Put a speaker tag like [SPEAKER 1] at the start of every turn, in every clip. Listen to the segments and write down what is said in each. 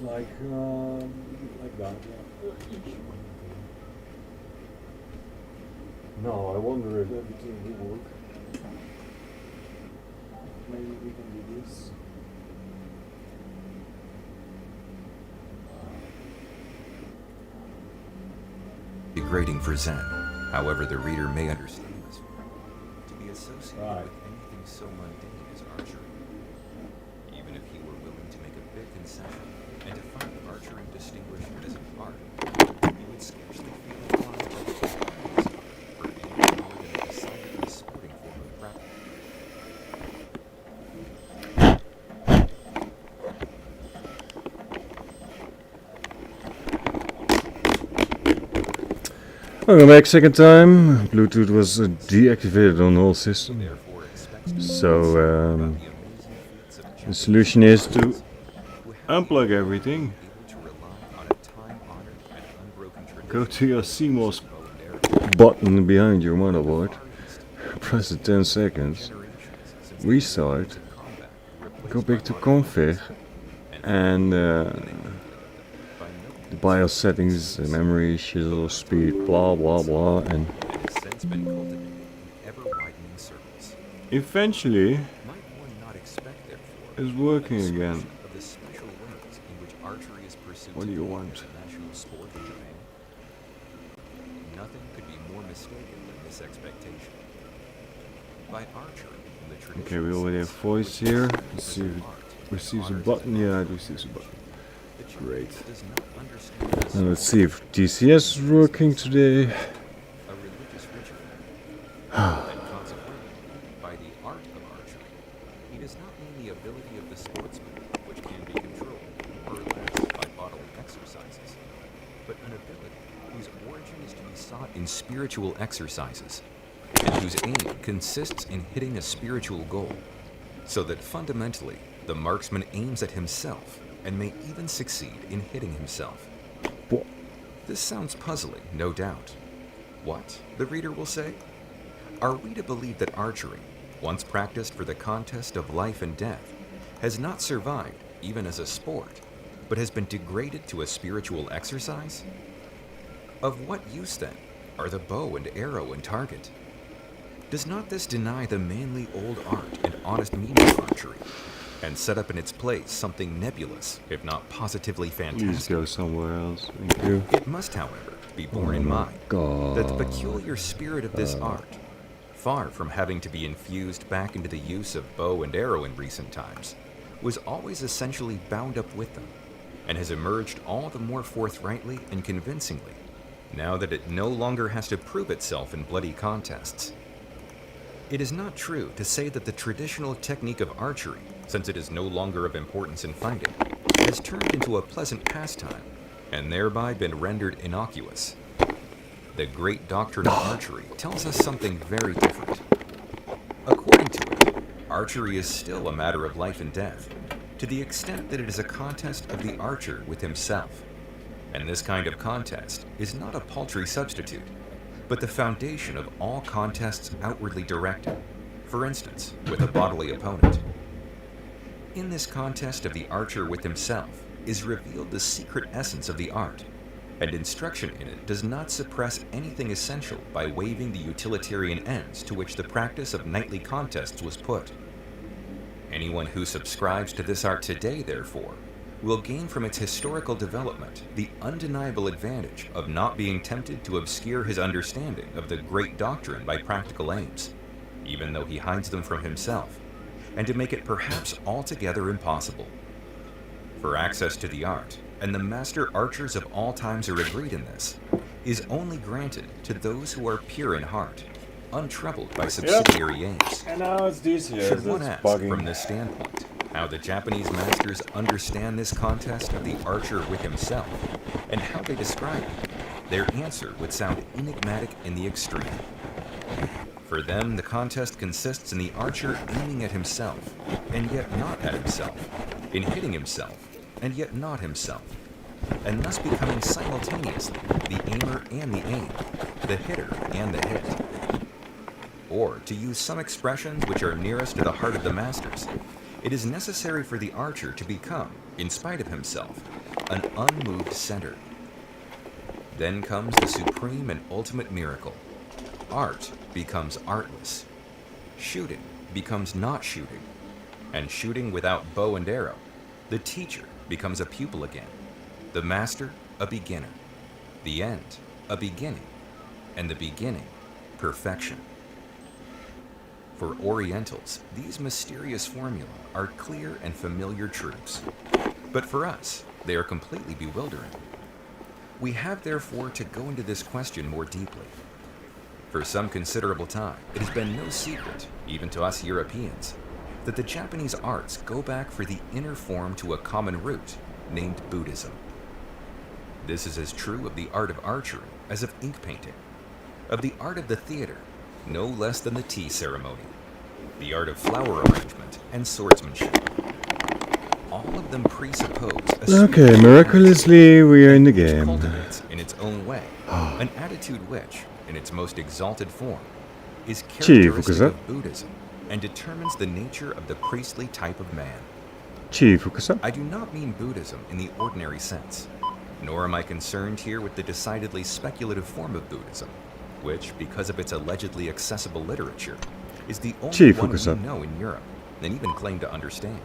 [SPEAKER 1] Like that. Yeah. No, I wonder if everything will work. Maybe we can do this.
[SPEAKER 2] Degrading for Zen. However, the reader may understand this to be associated with anything so mundane as archery. Even if he were willing to make a big concession and to find archery distinguished as an art, he would scarcely feel inclined to praise it for anything more than a decidedly sporting form of practice.
[SPEAKER 1] Welcome back, second time. Bluetooth was deactivated on the whole system. So the solution is to unplug everything. Go to your CMOS button behind your motherboard. Press it 10 seconds. Restart. Go back to config and the BIOS settings, memory, shizzle, speed, blah blah blah, and eventually it's working again. What do you want?
[SPEAKER 2] Nothing could be more mistaken than this expectation. By archery, in the traditional
[SPEAKER 1] Okay, we already have voice here. Let's see if it receives a button. Yeah, it receives a button. Great. Now let's see if TCS is working today.
[SPEAKER 2] a religious ritual. And consequently, by the art of archery, he does not mean the ability of the sportsman, which can be controlled, more or less, by bodily exercises, but an ability whose origin is to be sought in spiritual exercises, and whose aim consists in hitting a spiritual goal, so that fundamentally, the marksman aims at himself and may even succeed in hitting himself. This sounds puzzling, no doubt. What, the reader will say? Are we to believe that archery, once practiced for the contest of life and death, has not survived even as a sport, but has been degraded to a spiritual exercise? Of what use, then, are the bow and arrow and target? Does not this deny the manly old art and honest meaning of archery, and set up in its place something nebulous, if not positively fantastic?
[SPEAKER 1] Please go somewhere else. Thank you.
[SPEAKER 2] It must, however, be borne in mind that the peculiar spirit of this art, far from having to be infused back into the use of bow and arrow in recent times, was always essentially bound up with them, and has emerged all the more forthrightly and convincingly, now that it no longer has to prove itself in bloody contests. It is not true to say that the traditional technique of archery, since it is no longer of importance in fighting, has turned into a pleasant pastime, and thereby been rendered innocuous. The great doctrine of archery tells us something very different. According to it, archery is still a matter of life and death, to the extent that it is a contest of the archer with himself. And this kind of contest is not a paltry substitute, but the foundation of all contests outwardly directed, for instance, with a bodily opponent. In this contest of the archer with himself is revealed the secret essence of the art, and instruction in it does not suppress anything essential by waiving the utilitarian ends to which the practice of knightly contests was put. Anyone who subscribes to this art today, therefore, will gain from its historical development the undeniable advantage of not being tempted to obscure his understanding of the great doctrine by practical aims, even though he hides them from himself, and to make it perhaps altogether impossible. For access to the art, and the master archers of all times are agreed in this, is only granted to those who are pure in heart, untroubled by subsidiary aims.
[SPEAKER 1] And now it's this here.
[SPEAKER 2] Should one ask from this standpoint how the Japanese masters understand this contest of the archer with himself, and how they describe it, their answer would sound enigmatic in the extreme. For them, the contest consists in the archer aiming at himself, and yet not at himself, in hitting himself, and yet not himself, and thus becoming simultaneously the aimer and the aim, the hitter and the hit. Or, to use some expressions which are nearest to the heart of the masters, it is necessary for the archer to become, in spite of himself, an unmoved center. Then comes the supreme and ultimate miracle. Art becomes artless. Shooting becomes not shooting. And shooting without bow and arrow, the teacher becomes a pupil again. The master, a beginner. The end, a beginning. And the beginning, perfection. For Orientals, these mysterious formulae are clear and familiar truths. But for us, they are completely bewildering. We have therefore to go into this question more deeply. For some considerable time, it has been no secret, even to us Europeans, that the Japanese arts go back for the inner form to a common root, named Buddhism. This is as true of the art of archery as of ink painting, of the art of the theater, no less than the tea ceremony, the art of flower arrangement and swordsmanship. All of them presuppose a
[SPEAKER 1] Okay, miraculously we are in the game.
[SPEAKER 2] cultivates in its own way an attitude which, in its most exalted form, is
[SPEAKER 1] Chief,
[SPEAKER 2] characteristic of Buddhism and determines the nature of the priestly type of man.
[SPEAKER 1] Chief, Fukusa.
[SPEAKER 2] I do not mean Buddhism in the ordinary sense, nor am I concerned here with the decidedly speculative form of Buddhism, which, because of its allegedly accessible literature, is the only
[SPEAKER 1] Chief,
[SPEAKER 2] one we
[SPEAKER 1] Fukusa.
[SPEAKER 2] know in Europe, and even claim to understand.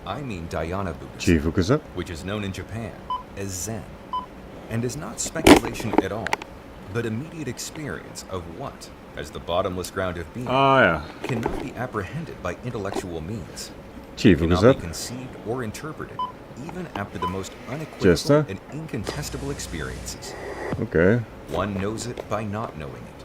[SPEAKER 2] I mean Dhyana Buddhism,
[SPEAKER 1] Chief, Fukusa.
[SPEAKER 2] which is known in Japan as Zen, and is not speculation at all, but immediate experience of what, as the bottomless ground of being,
[SPEAKER 1] Ah, ja.
[SPEAKER 2] cannot be apprehended by intellectual means,
[SPEAKER 1] Chief,
[SPEAKER 2] cannot
[SPEAKER 1] Fukusa.
[SPEAKER 2] be conceived or interpreted, even after the most
[SPEAKER 1] Jester?
[SPEAKER 2] unequivocal and incontestable experiences.
[SPEAKER 1] Okay.
[SPEAKER 2] One knows it by not knowing it.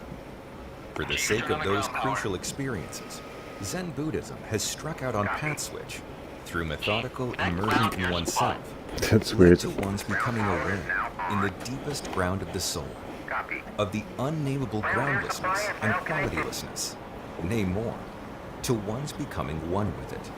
[SPEAKER 2] For the sake of those crucial experiences, Zen Buddhism has struck out on path switch through methodical immersion in oneself,
[SPEAKER 1] That's
[SPEAKER 2] led
[SPEAKER 1] weird.
[SPEAKER 2] to one's becoming aware in the deepest ground of the soul, of the unnameable groundlessness and qualitylessness, nay more, to one's becoming one with it.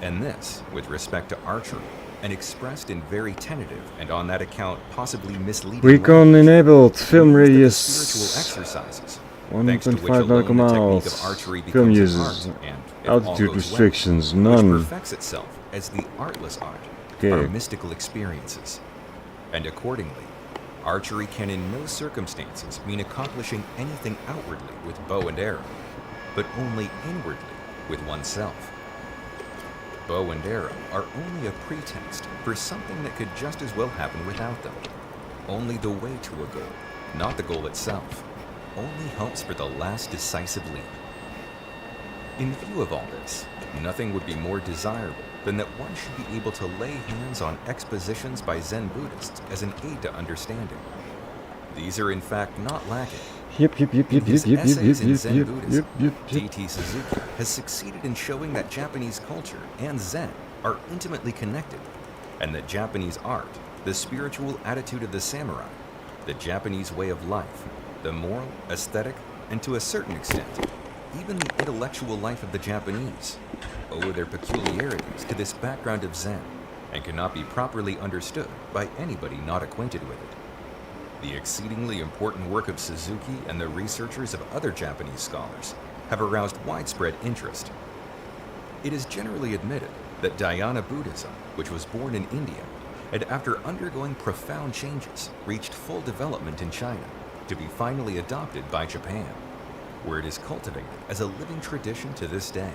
[SPEAKER 2] And this, with respect to archery, and expressed in very tentative and on that account possibly misleading
[SPEAKER 1] Recon
[SPEAKER 2] language,
[SPEAKER 1] enabled. Film
[SPEAKER 2] means that the
[SPEAKER 1] radius.
[SPEAKER 2] spiritual exercises, thanks to which
[SPEAKER 1] 1.5
[SPEAKER 2] alone
[SPEAKER 1] nautical
[SPEAKER 2] the technique
[SPEAKER 1] miles.
[SPEAKER 2] of archery
[SPEAKER 1] Film
[SPEAKER 2] becomes an
[SPEAKER 1] uses.
[SPEAKER 2] art, and, if all
[SPEAKER 1] Altitude
[SPEAKER 2] goes
[SPEAKER 1] restrictions.
[SPEAKER 2] well, which
[SPEAKER 1] None.
[SPEAKER 2] perfects itself as the artless art,
[SPEAKER 1] Okay.
[SPEAKER 2] are mystical experiences. And accordingly, archery can in no circumstances mean accomplishing anything outwardly with bow and arrow, but only inwardly with oneself. Bow and arrow are only a pretext for something that could just as well happen without them. Only the way to a goal, not the goal itself, only helps for the last decisive leap. In view of all this, nothing would be more desirable than that one should be able to lay hands on expositions by Zen Buddhists as an aid to understanding. These are in fact not lacking.
[SPEAKER 1] Yep, yep, yep,
[SPEAKER 2] In
[SPEAKER 1] yep,
[SPEAKER 2] his
[SPEAKER 1] yep, yep,
[SPEAKER 2] essays
[SPEAKER 1] yep,
[SPEAKER 2] in
[SPEAKER 1] yep,
[SPEAKER 2] Zen
[SPEAKER 1] yep,
[SPEAKER 2] Buddhism,
[SPEAKER 1] yep, yep, yep.
[SPEAKER 2] D.T. Suzuki has succeeded in showing that Japanese culture and Zen are intimately connected, and that Japanese art, the spiritual attitude of the samurai, the Japanese way of life, the moral, aesthetic, and to a certain extent, even the intellectual life of the Japanese, owe their peculiarities to this background of Zen, and cannot be properly understood by anybody not acquainted with it. The exceedingly important work of Suzuki and the researchers of other Japanese scholars have aroused widespread interest. It is generally admitted that Dhyana Buddhism, which was born in India, had after undergoing profound changes, reached full development in China, to be finally adopted by Japan, where it is cultivated as a living tradition to this day,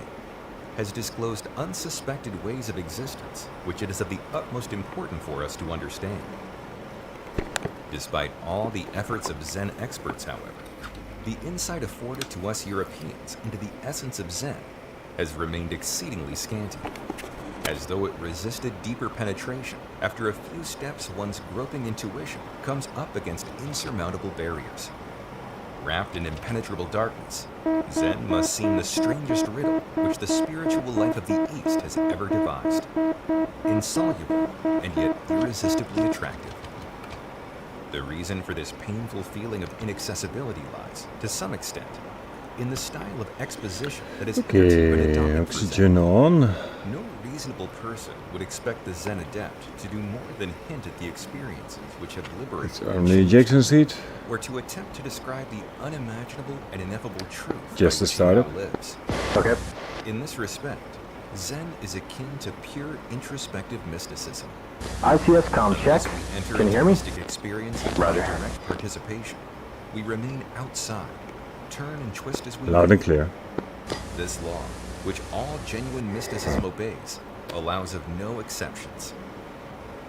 [SPEAKER 2] has disclosed unsuspected ways of existence which it is of the utmost importance for us to understand. Despite all the efforts of Zen experts, however, the insight afforded to us Europeans into the essence of Zen has remained exceedingly scanty, as though it resisted deeper penetration after a few steps one's groping intuition comes up against insurmountable barriers. Wrapped in impenetrable darkness, Zen must seem the strangest riddle which the spiritual life of the East has ever devised. Insoluble and yet irresistibly attractive. The reason for this painful feeling of inaccessibility lies, to some extent, in the style of exposition that is
[SPEAKER 1] Okay,
[SPEAKER 2] adopted for Zen.
[SPEAKER 1] oxygen on.
[SPEAKER 2] No reasonable person would expect the Zen adept to do more than hint at the experiences which have liberated
[SPEAKER 1] It's
[SPEAKER 2] and
[SPEAKER 1] only
[SPEAKER 2] changed
[SPEAKER 1] ejection seat.
[SPEAKER 2] or to attempt to describe the unimaginable and ineffable truth
[SPEAKER 1] Just
[SPEAKER 2] by
[SPEAKER 1] the
[SPEAKER 2] which he now
[SPEAKER 1] startup.
[SPEAKER 2] lives.
[SPEAKER 3] Okay.
[SPEAKER 2] In this respect, Zen is akin to pure introspective mysticism.
[SPEAKER 3] ICS comm check.
[SPEAKER 2] As we enter
[SPEAKER 3] Can you
[SPEAKER 2] into
[SPEAKER 3] hear me?
[SPEAKER 2] mystic experience with
[SPEAKER 3] Roger.
[SPEAKER 2] direct participation, we remain outside, turn and twist as we
[SPEAKER 1] Loud
[SPEAKER 2] will.
[SPEAKER 1] and clear.
[SPEAKER 2] This law, which all genuine mysticism obeys, allows of no exceptions.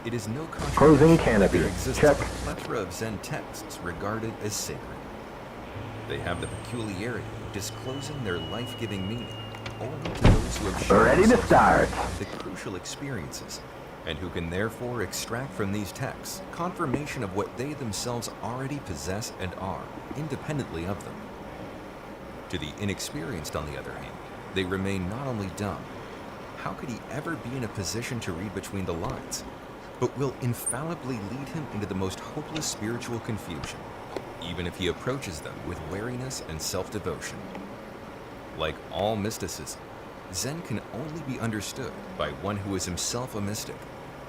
[SPEAKER 2] It is no
[SPEAKER 3] Closing
[SPEAKER 2] contradiction that
[SPEAKER 3] canopy.
[SPEAKER 2] there exists
[SPEAKER 3] Check.
[SPEAKER 2] a plethora of Zen texts regarded as sacred. They have the peculiarity of disclosing their life-giving meaning only to those who have shown
[SPEAKER 3] Ready to
[SPEAKER 2] themselves
[SPEAKER 3] start.
[SPEAKER 2] the crucial experiences, and who can therefore extract from these texts confirmation of what they themselves already possess and are, independently of them. To the inexperienced, on the other hand, they remain not only dumb, how could he ever be in a position to read between the lines, but will infallibly lead him into the most hopeless spiritual confusion, even if he approaches them with wariness and self-devotion. Like all mysticism, Zen can only be understood by one who is himself a mystic,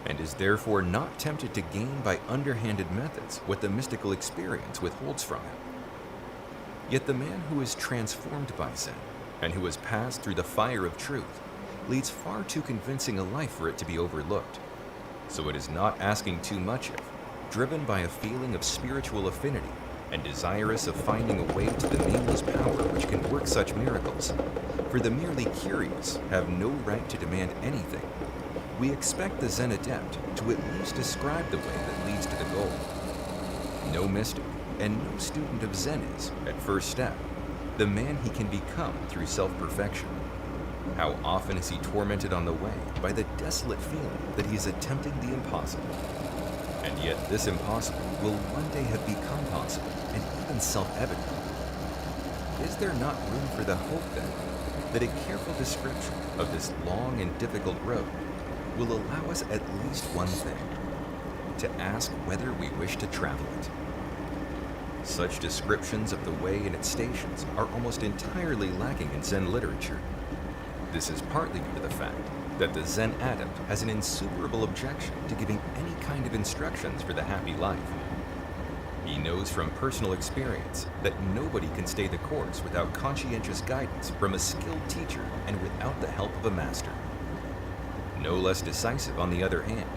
[SPEAKER 2] and is therefore not tempted to gain by underhanded methods what the mystical experience withholds from him. Yet the man who is transformed by Zen, and who has passed through the fire of truth, leads far too convincing a life for it to be overlooked. So it is not asking too much if, driven by a feeling of spiritual affinity, and desirous of finding a way to the nameless power which can work such miracles, for the merely curious have no right to demand anything, we expect the Zen adept to at least describe the way that leads to the goal. No mystic and no student of Zen is, at first step, the man he can become through self-perfection. How often is he tormented on the way by the desolate feeling that he is attempting the impossible? And yet this impossible will one day have become possible and even self-evident. Is there not room for the hope, then, that a careful description of this long and difficult road will allow us at least one thing, to ask whether we wish to travel it? Such descriptions of the way and its stations are almost entirely lacking in Zen literature. This is partly due to the fact that the Zen adept has an insuperable objection to giving any kind of instructions for the happy life. He knows from personal experience that nobody can stay the course without conscientious guidance from a skilled teacher and without the help of a master. No less decisive, on the other hand,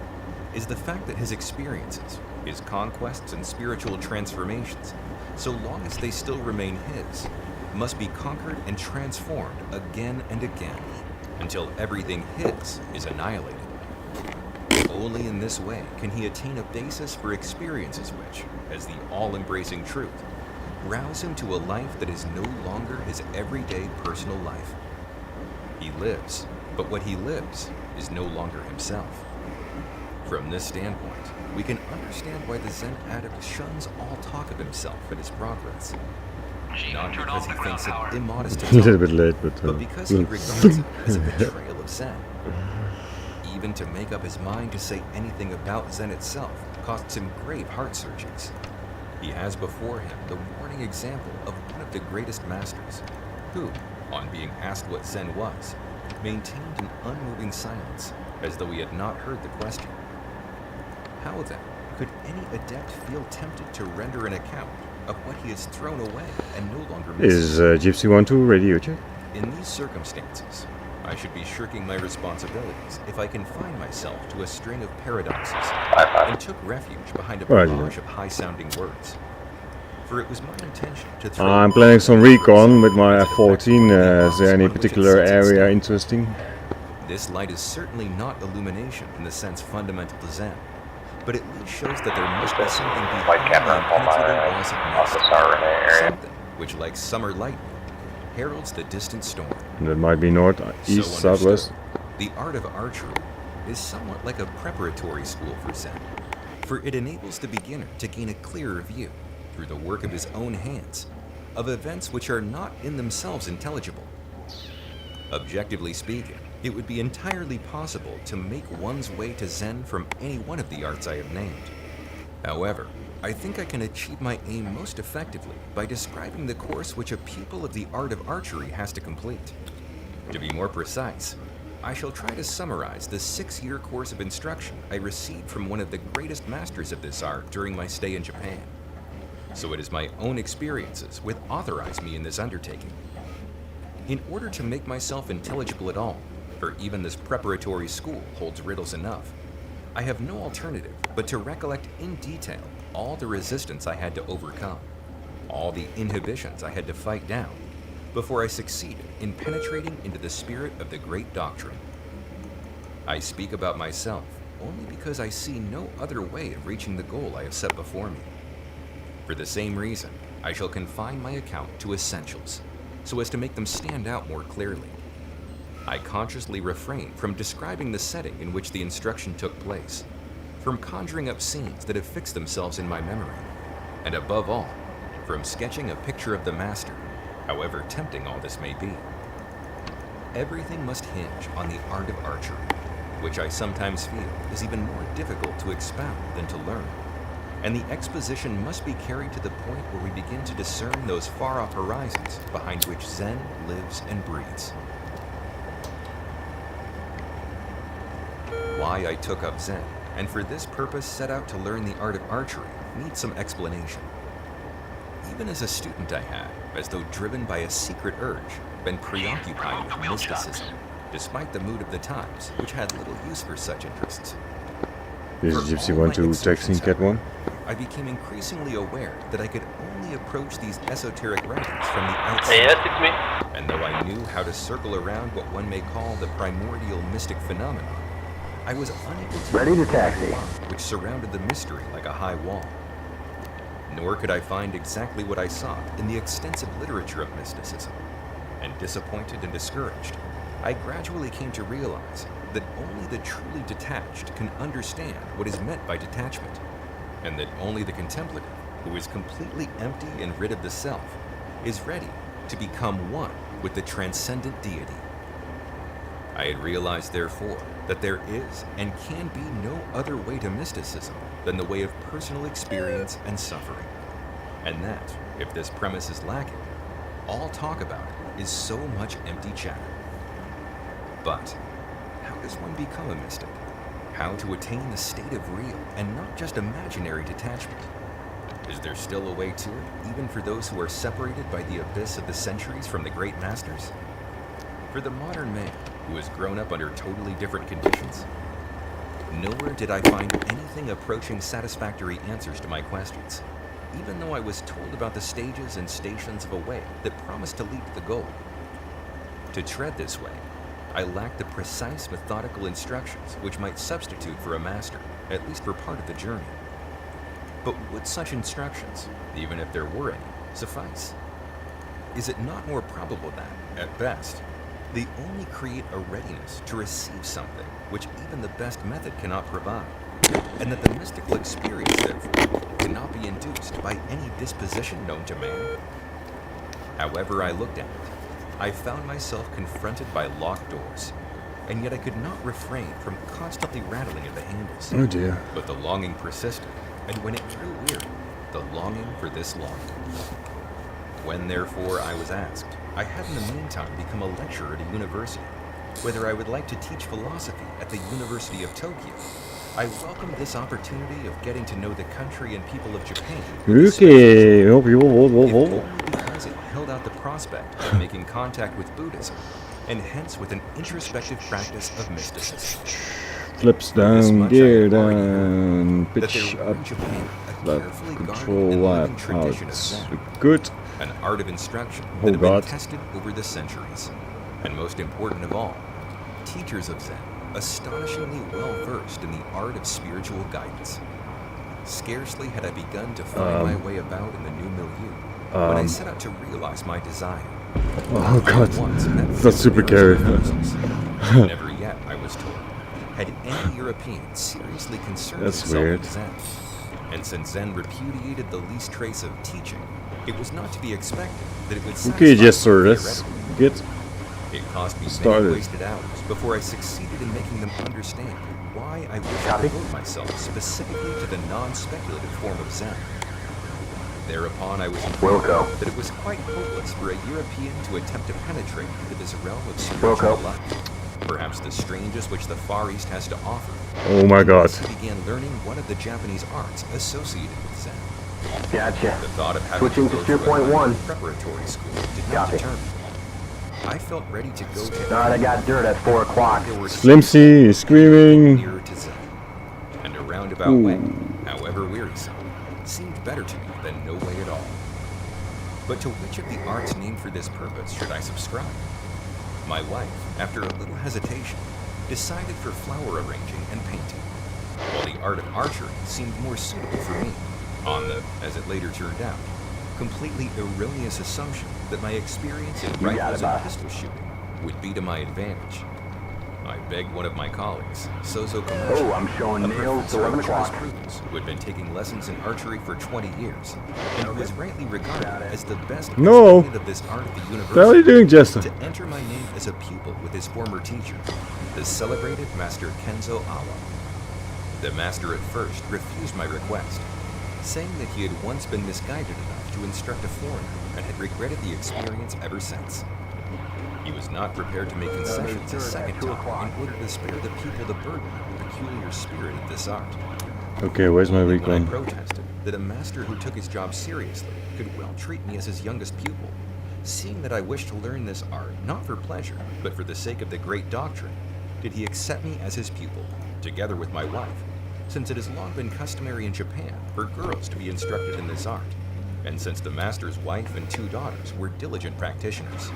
[SPEAKER 2] is the fact that his experiences, his conquests and spiritual transformations, so long as they still remain his, must be conquered and transformed again and again, until everything his is annihilated. Only in this way can he attain a basis for experiences which, as the all-embracing truth, rouse him to a life that is no longer his everyday personal life. He lives, but what he lives is no longer himself. From this standpoint, we can understand why the Zen adept shuns all talk of himself and his progress. Not because he thinks it immodest to
[SPEAKER 1] A little
[SPEAKER 2] talk,
[SPEAKER 1] bit late,
[SPEAKER 2] but because he regards it as a betrayal of Zen. Even to make up his mind to say anything about Zen itself costs him grave heart searchings. He has before him the warning example of one of the greatest masters, who, on being asked what Zen was, maintained an unmoving silence, as though he had not heard the question. How then could any adept feel tempted to render an account of what he has thrown away and no longer misses?
[SPEAKER 1] Is Gypsy 1-2 radio check?
[SPEAKER 2] In these circumstances, I should be shirking my responsibilities if I confine myself to a string of paradoxes and took refuge behind a
[SPEAKER 1] Roger.
[SPEAKER 2] barrage of high-sounding words. For it was my intention to throw...
[SPEAKER 1] I'm planning some recon with my F-14. Is there any
[SPEAKER 2] upon which it
[SPEAKER 1] particular
[SPEAKER 2] sits
[SPEAKER 1] area
[SPEAKER 2] instead.
[SPEAKER 1] interesting?
[SPEAKER 2] This light is certainly not illumination in the sense fundamental to Zen, but at least shows that there must be something
[SPEAKER 4] White
[SPEAKER 2] behind
[SPEAKER 4] camera
[SPEAKER 2] the
[SPEAKER 4] on my
[SPEAKER 2] impenetrable walls of
[SPEAKER 4] off the
[SPEAKER 2] mist.
[SPEAKER 4] siren area.
[SPEAKER 2] Something which, like summer lightning, heralds the distant storm.
[SPEAKER 1] That might be north, east,
[SPEAKER 2] So
[SPEAKER 1] southwest.
[SPEAKER 2] understood, the art of archery is somewhat like a preparatory school for Zen, for it enables the beginner to gain a clearer view, through the work of his own hands, of events which are not in themselves intelligible. Objectively speaking, it would be entirely possible to make one's way to Zen from any one of the arts I have named. However, I think I can achieve my aim most effectively by describing the course which a pupil of the art of archery has to complete. To be more precise, I shall try to summarize the 6-year course of instruction I received from one of the greatest masters of this art during my stay in Japan. So it is my own experiences which authorize me in this undertaking. In order to make myself intelligible at all, for even this preparatory school holds riddles enough. I have no alternative but to recollect in detail all the resistance I had to overcome, all the inhibitions I had to fight down, before I succeeded in penetrating into the spirit of the great doctrine. I speak about myself only because I see no other way of reaching the goal I have set before me. For the same reason, I shall confine my account to essentials, so as to make them stand out more clearly. I consciously refrain from describing the setting in which the instruction took place, from conjuring up scenes that have fixed themselves in my memory, and above all, from sketching a picture of the master, however tempting all this may be. Everything must hinge on the art of archery, which I sometimes feel is even more difficult to expound than to learn, and the exposition must be carried to the point where we begin to discern those far-off horizons behind which Zen lives and breathes. Why I took up Zen, and for this purpose set out to learn the art of archery, needs some explanation. Even as a student I had, as though driven by a secret urge, been preoccupied with mysticism, despite the mood of the times, which had little use for such interests.
[SPEAKER 1] Is Gypsy want to texting Cat 1?
[SPEAKER 2] I became increasingly aware that I could only approach these esoteric writings from the outside.
[SPEAKER 4] Yes, it's me.
[SPEAKER 2] And though I knew how to circle around what one may call the primordial mystic phenomenon, I was unable to
[SPEAKER 3] Ready to taxi.
[SPEAKER 2] which surrounded the mystery like a high wall. Nor could I find exactly what I sought in the extensive literature of mysticism. And disappointed and discouraged, I gradually came to realize that only the truly detached can understand what is meant by detachment, and that only the contemplative, who is completely empty and rid of the self, is ready to become one with the transcendent deity. I had realized, therefore, that there is and can be no other way to mysticism than the way of personal experience and suffering, and that, if this premise is lacking, all talk about it is so much empty chatter. But how does one become a mystic? How to attain the state of real and not just imaginary detachment? Is there still a way to it, even for those who are separated by the abyss of the centuries from the great masters? For the modern man, who has grown up under totally different conditions, nowhere did I find anything approaching satisfactory answers to my questions, even though I was told about the stages and stations of a way that promised to lead to the goal. To tread this way, I lacked the precise methodical instructions which might substitute for a master, at least for part of the journey. But would such instructions, even if there were any, suffice? Is it not more probable that, at best, they only create a readiness to receive something which even the best method cannot provide, and that the mystical experience, therefore, cannot be induced by any disposition known to man? However I looked at it, I found myself confronted by locked doors, and yet I could not refrain from constantly rattling at the handles.
[SPEAKER 1] Oh dear.
[SPEAKER 2] But the longing persisted, and when it grew weary, the longing for this longing. When, therefore, I was asked, I had in the meantime become a lecturer at a university, whether I would like to teach philosophy at the University of Tokyo. I welcomed this opportunity of getting to know the country and people of Japan.
[SPEAKER 1] Okay. Oh,
[SPEAKER 2] If only because it held out the prospect of making contact with Buddhism, and hence with an introspective practice of mysticism.
[SPEAKER 1] Flips
[SPEAKER 2] This
[SPEAKER 1] down,
[SPEAKER 2] much
[SPEAKER 1] gear
[SPEAKER 2] I can argue
[SPEAKER 1] down,
[SPEAKER 2] that
[SPEAKER 1] pitch
[SPEAKER 2] there were
[SPEAKER 1] up,
[SPEAKER 2] in Japan a
[SPEAKER 1] left,
[SPEAKER 2] carefully guarded
[SPEAKER 1] control
[SPEAKER 2] and living
[SPEAKER 1] lap,
[SPEAKER 2] tradition of
[SPEAKER 1] out.
[SPEAKER 2] Zen,
[SPEAKER 1] Good.
[SPEAKER 2] an art of instruction
[SPEAKER 1] Oh,
[SPEAKER 2] that had
[SPEAKER 1] God.
[SPEAKER 2] been tested over the centuries. And most important of all, teachers of Zen, astonishingly well versed in the art of spiritual guidance. Scarcely had I begun to find my way about in the new milieu when I set out to realize my desire.
[SPEAKER 1] Oh God.
[SPEAKER 2] I once met
[SPEAKER 1] That's super scary.
[SPEAKER 2] proposals. Never yet, I was told, had any European seriously concerned
[SPEAKER 1] That's
[SPEAKER 2] himself
[SPEAKER 1] weird.
[SPEAKER 2] with Zen. And since Zen repudiated the least trace of teaching, it was not to be expected that it would satisfy
[SPEAKER 1] Okay, just sort
[SPEAKER 2] me
[SPEAKER 1] of
[SPEAKER 2] theoretically.
[SPEAKER 1] get
[SPEAKER 2] It cost me
[SPEAKER 1] started.
[SPEAKER 2] many wasted hours before I succeeded in making them understand why I wished to devote myself specifically to the non-speculative form of Zen. Thereafter, I was informed
[SPEAKER 3] Wilco.
[SPEAKER 2] that it was quite hopeless for a European to attempt to penetrate into this realm of spiritual
[SPEAKER 3] Wilco.
[SPEAKER 2] life, perhaps the strangest which the Far East has to offer.
[SPEAKER 1] Oh my God.
[SPEAKER 2] Unless he began learning one of the Japanese arts associated with Zen.
[SPEAKER 3] Gotcha.
[SPEAKER 2] The thought of having
[SPEAKER 3] Switching to
[SPEAKER 2] go
[SPEAKER 3] steer
[SPEAKER 2] a
[SPEAKER 3] point one.
[SPEAKER 2] preparatory school did not
[SPEAKER 3] Copy.
[SPEAKER 2] deter me. I felt ready to go to
[SPEAKER 3] Alright, I got dirt at 4 o'clock.
[SPEAKER 2] There were
[SPEAKER 1] Slimsy is screaming.
[SPEAKER 2] nearer to Zen, and a roundabout way, however wearisome, seemed better to me than no way at all. But to which of the arts named for this purpose should I subscribe? My wife, after a little hesitation, decided for flower arranging and painting, while the art of archery seemed more suitable for me, on the, as it later turned out, completely erroneous assumption that my experience in rifles and pistol shooting would be to my advantage. I begged one of my colleagues, Sozo Kamachi,
[SPEAKER 3] Oh, I'm showing
[SPEAKER 2] a
[SPEAKER 3] nails
[SPEAKER 2] professor
[SPEAKER 3] to
[SPEAKER 2] of
[SPEAKER 3] 11 o'clock.
[SPEAKER 2] jurisprudence who had been taking lessons in archery for 20 years, and who is rightly regarded as the best
[SPEAKER 1] No.
[SPEAKER 2] exponent of this art at the
[SPEAKER 1] What are you
[SPEAKER 2] university,
[SPEAKER 1] doing, Jester?
[SPEAKER 2] to enter my name as a pupil with his former teacher, the celebrated Master Kenzo Awa. The master at first refused my request, saying that he had once been misguided enough to instruct a foreigner and had regretted the experience ever since. He was not prepared to make concessions a second time in order to spare the people the burden of the peculiar spirit of this art.
[SPEAKER 1] Okay, where's my
[SPEAKER 2] When I
[SPEAKER 1] recon?
[SPEAKER 2] protested that a master who took his job seriously could well treat me as his youngest pupil, seeing that I wished to learn this art not for pleasure, but for the sake of the great doctrine, did he accept me as his pupil, together with my wife, since it has long been customary in Japan for girls to be instructed in this art, and since the master's wife and 2 daughters were diligent practitioners.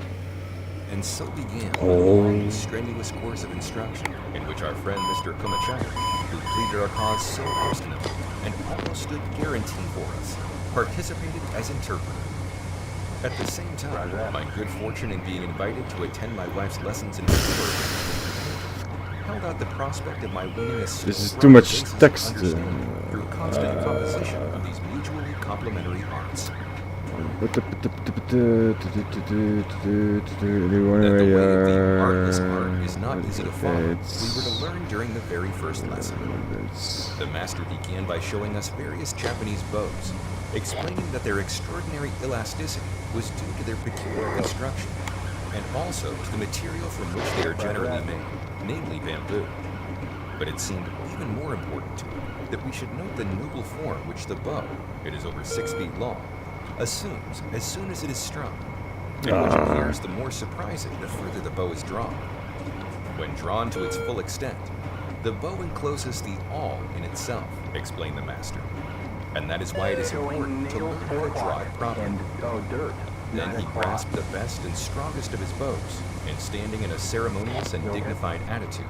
[SPEAKER 2] And so began a long, strenuous course of instruction, in which our friend Mr. Kumachari, who pleaded our cause so obstinately and almost stood guarantee for us, participated as interpreter. At the same time, my good fortune in being invited to attend my wife's lessons in held out the prospect of my winning a
[SPEAKER 1] This is
[SPEAKER 2] broad
[SPEAKER 1] too much
[SPEAKER 2] basis of
[SPEAKER 1] text.
[SPEAKER 2] understanding through constant composition of these mutually complementary arts. That the way of the artless art is not easy to follow, we were to learn during the very first lesson. The master began by showing us various Japanese bows, explaining that their extraordinary elasticity was due to their peculiar construction, and also to the material from which they are generally made, namely bamboo. But it seemed even more important to me that we should note the noble form which the bow, it is over 6 feet long, assumes as soon as it is strung, and which appears the more surprising the further the bow is drawn. When drawn to its full extent, the bow encloses the all in itself, explained the master, and that is why it is important to learn how to draw it properly.
[SPEAKER 3] Dirt.
[SPEAKER 2] Then he grasped the best and strongest of his bows, and standing in a ceremonious and dignified attitude,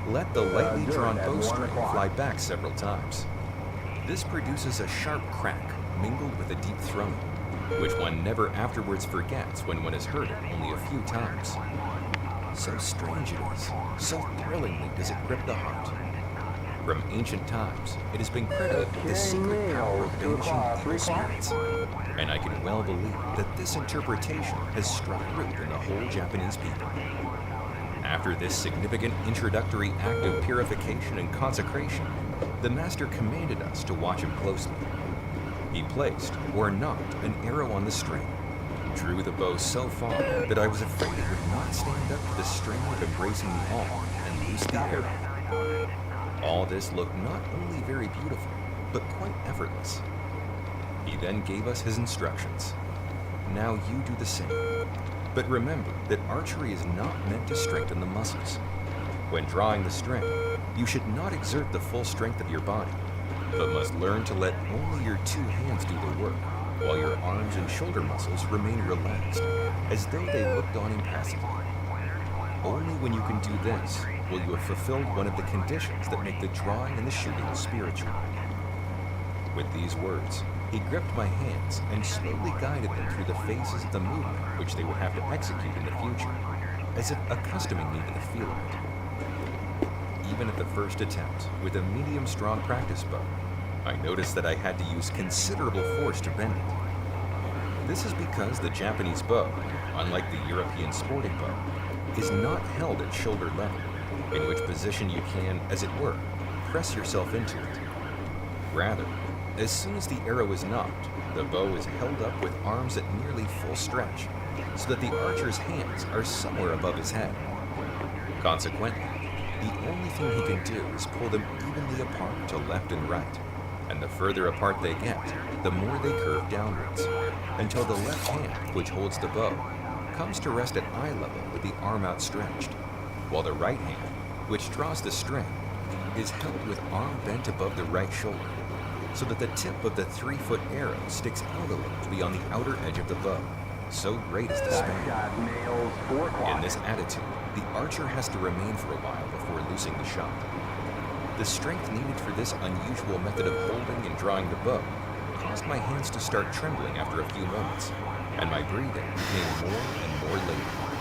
[SPEAKER 2] let the lightly drawn bowstring fly back several times. This produces a sharp crack mingled with a deep thrumming, which one never afterwards forgets when one has heard it only a few times. So strange it is, so thrillingly does it grip the heart. From ancient times, it has been credited with the secret power of banishing evil spirits, and I can well believe that this interpretation has struck root in the whole Japanese people. After this significant introductory act of purification and consecration, the master commanded us to watch him closely. He placed, or knocked, an arrow on the string, drew the bow so far that I was afraid it would not stand up to the strain of embracing the all, and loosed the arrow. All this looked not only very beautiful, but quite effortless. He then gave us his instructions. Now you do the same. But remember that archery is not meant to strengthen the muscles. When drawing the string, you should not exert the full strength of your body, but must learn to let only your 2 hands do the work, while your arms and shoulder muscles remain relaxed, as though they looked on impassively. Only when you can do this will you have fulfilled one of the conditions that make the drawing and the shooting spiritual. With these words, he gripped my hands and slowly guided them through the phases of the movement which they would have to execute in the future, as if accustoming me to the feel of it. Even at the first attempt, with a medium-strong practice bow, I noticed that I had to use considerable force to bend it. This is because the Japanese bow, unlike the European sporting bow, is not held at shoulder level, in which position you can, as it were, press yourself into it. Rather, as soon as the arrow is knocked, the bow is held up with arms at nearly full stretch, so that the archer's hands are somewhere above his head. Consequently, the only thing he can do is pull them evenly apart to left and right, and the further apart they get, the more they curve downwards, until the left hand, which holds the bow, comes to rest at eye level with the arm outstretched, while the right hand, which draws the string, is held with arm bent above the right shoulder, so that the tip of the 3-foot arrow sticks out a little beyond the outer edge of the bow. So great is the span.
[SPEAKER 3] Shot nails 4 o'clock.
[SPEAKER 2] In this attitude, the archer has to remain for a while before loosing the shot. The strength needed for this unusual method of holding and drawing the bow caused my hands to start trembling after a few moments, and my breathing became more and more labored.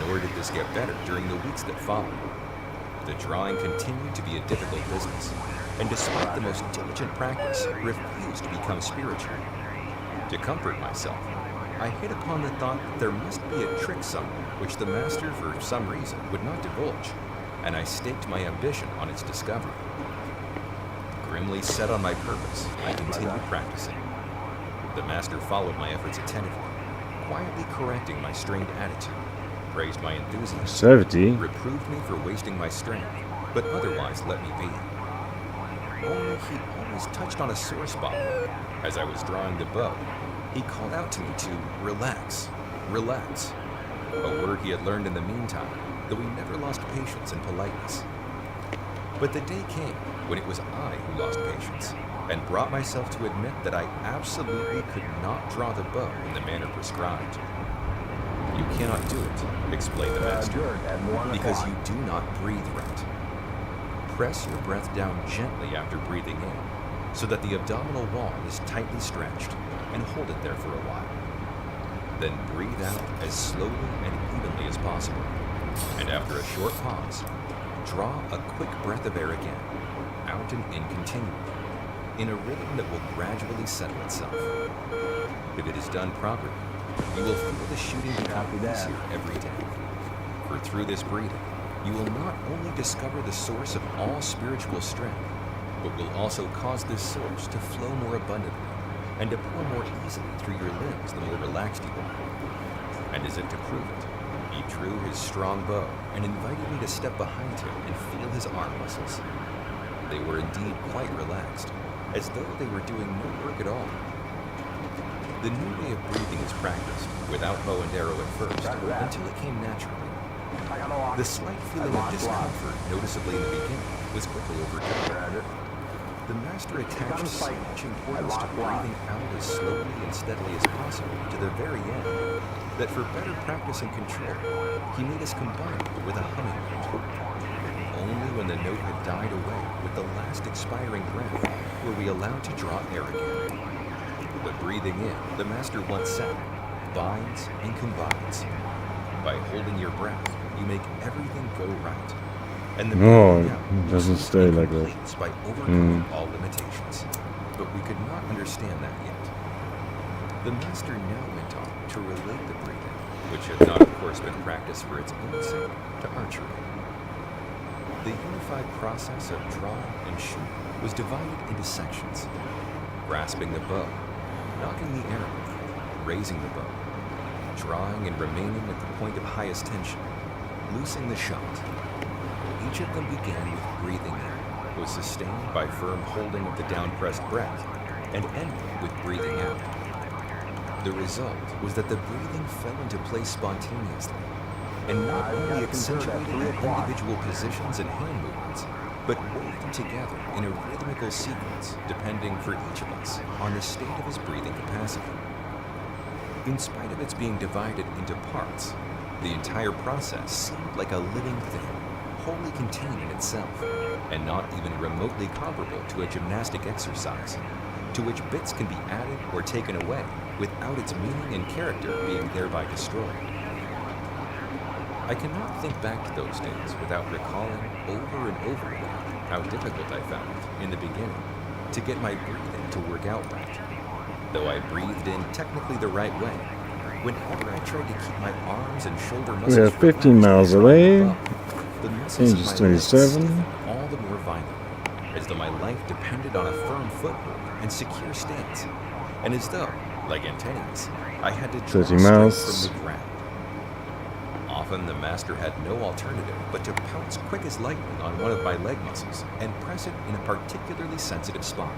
[SPEAKER 2] Nor did this get better during the weeks that followed. The drawing continued to be a difficult business, and despite the most diligent practice, refused to become spiritual. To comfort myself, I hit upon the thought that there must be a trick somewhere which the master, for some reason, would not divulge, and I staked my ambition on its discovery. Grimly set on my purpose, I continued practicing. The master followed my efforts attentively, quietly correcting my strained attitude, praised my enthusiasm,
[SPEAKER 1] 70.
[SPEAKER 2] reproved me for wasting my strength, but otherwise let me be. Only he always touched on a sore spot. As I was drawing the bow, he called out to me to relax, relax, a word he had learned in the meantime, though he never lost patience and politeness. But the day came when it was I who lost patience, and brought myself to admit that I absolutely could not draw the bow in the manner prescribed. You cannot do it, explained the master,
[SPEAKER 3] Dirt at 1
[SPEAKER 2] because
[SPEAKER 3] o'clock.
[SPEAKER 2] you do not breathe right. Press your breath down gently after breathing in, so that the abdominal wall is tightly stretched, and hold it there for a while. Then breathe out as slowly and evenly as possible, and after a short pause, draw a quick breath of air again, out and in continually, in a rhythm that will gradually settle itself. If it is done properly, you will feel the shooting become easier every day. For through this breathing, you will not only discover the source of all spiritual strength, but will also cause this source to flow more abundantly and to pour more easily through your limbs the more relaxed you are. And as if to prove it, he drew his strong bow and invited me to step behind him and feel his arm muscles. They were indeed quite relaxed, as though they were doing no work at all. The new way of breathing is practiced, without bow and arrow at first, until it came naturally.
[SPEAKER 3] I got a lock.
[SPEAKER 2] The slight feeling of discomfort noticeably in the beginning was quickly overcome.
[SPEAKER 3] Roger.
[SPEAKER 2] The master attached so much importance to breathing out as slowly and steadily as possible to the very end, that for better practice and control, he made us combine it with a humming note. Only when the note had died away with the last expiring breath were we allowed to draw air again. But breathing in, the master once said, binds and combines. By holding your breath, you make everything go right. And the
[SPEAKER 1] No,
[SPEAKER 2] breathing out
[SPEAKER 1] it doesn't stay like that.
[SPEAKER 2] completes by overcoming all limitations. But we could not understand that yet. The master now went on to relate the breathing, which had not of course been practiced for its own sake, to archery. The unified process of drawing and shooting was divided into sections. Grasping the bow, knocking the arrow, raising the bow, drawing and remaining at the point of highest tension, loosing the shot. Each of them began with breathing in, was sustained by firm holding of the down-pressed breath, and ended with breathing out. The result was that the breathing fell into place spontaneously, and not only accentuated the individual positions and hand movements, but wove them together in a rhythmical sequence, depending for each of us on the state of his breathing capacity. In spite of its being divided into parts, the entire process seemed like a living thing, wholly contained in itself, and not even remotely comparable to a gymnastic exercise, to which bits can be added or taken away without its meaning and character being thereby destroyed. I cannot think back to those days without recalling over and over again how difficult I found it in the beginning to get my breathing to work out right. Though I breathed in technically the right way, whenever I tried to keep my arms and shoulder muscles
[SPEAKER 1] We are 15 miles away.
[SPEAKER 2] the muscles of
[SPEAKER 1] Changes
[SPEAKER 2] my legs
[SPEAKER 1] 27.
[SPEAKER 2] stiffened all the more violently, as though my life depended on a firm foothold and secure stance, and as though, like antennas, I had to draw
[SPEAKER 1] 30
[SPEAKER 2] straight
[SPEAKER 1] miles.
[SPEAKER 2] from the ground. Often the master had no alternative but to pounce quick as lightning on one of my leg muscles and press it in a particularly sensitive spot.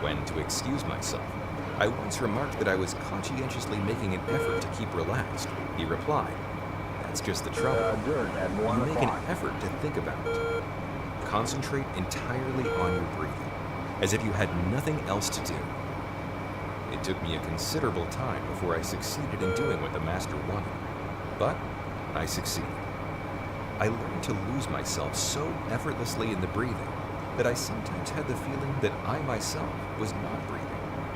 [SPEAKER 2] When, to excuse myself, I once remarked that I was conscientiously making an effort to keep relaxed. He replied, "That's just the trouble.
[SPEAKER 3] Dirt at
[SPEAKER 2] You
[SPEAKER 3] 1
[SPEAKER 2] make an
[SPEAKER 3] o'clock.
[SPEAKER 2] effort to think about it. Concentrate entirely on your breathing, as if you had nothing else to do." It took me a considerable time before I succeeded in doing what the master wanted, but I succeeded. I learned to lose myself so effortlessly in the breathing that I sometimes had the feeling that I myself was not breathing,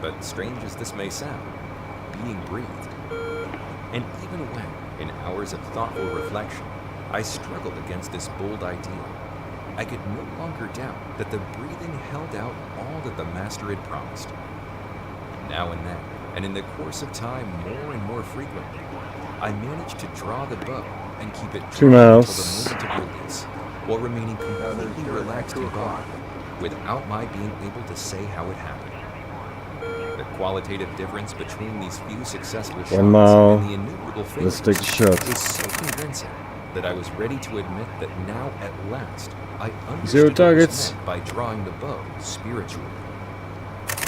[SPEAKER 2] but strange as this may sound, being breathed. And even when, in hours of thoughtful reflection, I struggled against this bold ideal, I could no longer doubt that the breathing held out all that the master had promised. Now and then, and in the course of time more and more frequently, I managed to draw the bow and keep it
[SPEAKER 1] 2
[SPEAKER 2] drawn
[SPEAKER 1] miles.
[SPEAKER 2] until the moment of release, while remaining completely relaxed in body, without my being able to say how it happened. The qualitative difference between these few successful shots
[SPEAKER 1] 1 mile.
[SPEAKER 2] and the innumerable
[SPEAKER 1] Let's
[SPEAKER 2] failures
[SPEAKER 1] take the shot.
[SPEAKER 2] was so convincing that I was ready to admit that now at last I
[SPEAKER 1] 0
[SPEAKER 2] understood what was
[SPEAKER 1] targets.
[SPEAKER 2] meant by drawing the bow spiritually.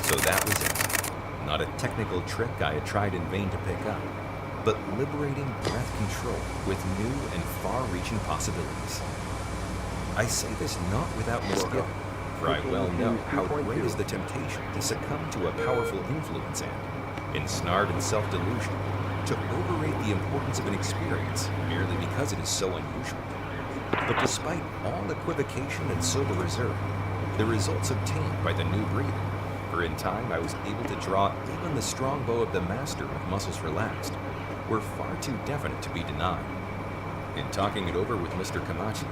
[SPEAKER 2] So that was it. Not a technical trick I had tried in vain to pick up, but liberating breath control with new and far-reaching possibilities. I say this not without misgiving, for I well know how great is the temptation to succumb to a powerful influence and, ensnared in self-delusion, to overrate the importance of an experience merely because it is so unusual. But despite all equivocation and sober reserve, the results obtained by the new breathing, for in time I was able to draw even the strong bow of the master with muscles relaxed, were far too definite to be denied. In talking it over with Mr. Camacho,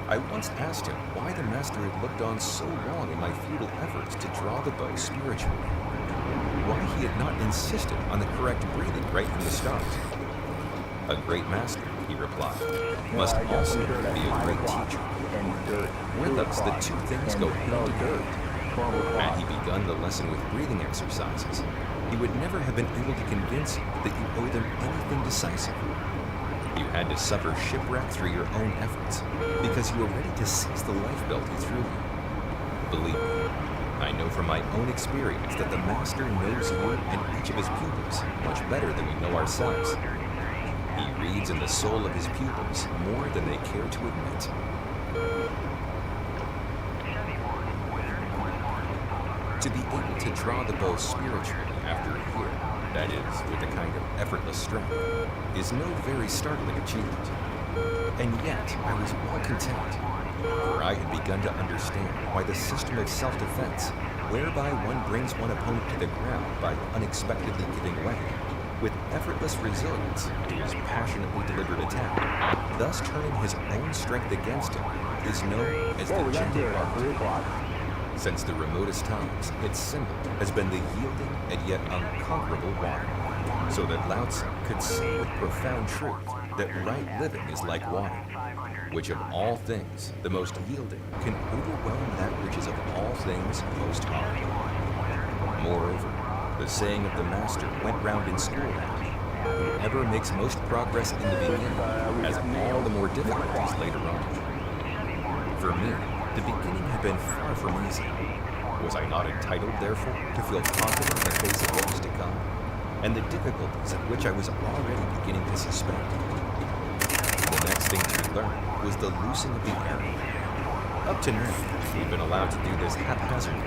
[SPEAKER 2] I once asked him why the master had looked on so long in my futile efforts to draw the bow spiritually. Why he had not insisted on the correct breathing right from the start. A great master, he replied, must also be a great teacher. With us, the two things go hand in hand. Had he begun the lesson with breathing exercises, he would never have been able to convince you that you owe them anything decisive. You had to suffer shipwreck through your own efforts, because you were ready to seize the life belt he threw you. Believe me, I know from my own experience that the master knows you and each of his pupils much better than we know ourselves. He reads in the soul of his pupils more than they care to admit. To be able to draw the bow spiritually after a year, that is, with a kind of effortless strength, is no very startling achievement. And yet, I was well content, for I had begun to understand why the system of self-defense, whereby one brings one opponent to the ground by unexpectedly giving way, with effortless resilience to his passionately deliberate attack, thus turning his own strength against him, is known as the gentle art. Since the remotest times, its symbol has been the yielding and yet unconquerable water, so that Lao Tzu could say with profound truth that right living is like water, which of all things, the most yielding, can overwhelm that which is of all things most hard. Moreover, the saying of the master went round in school that whoever makes most progress in the beginning has all the more difficulties later on. For me, the beginning had been far from easy. Was I not entitled, therefore, to feel confident in the face of what was to come, and the difficulties of which I was already beginning to suspect? The next thing to learn was the loosing of the arrow. Up to now, we've been allowed to do this haphazardly.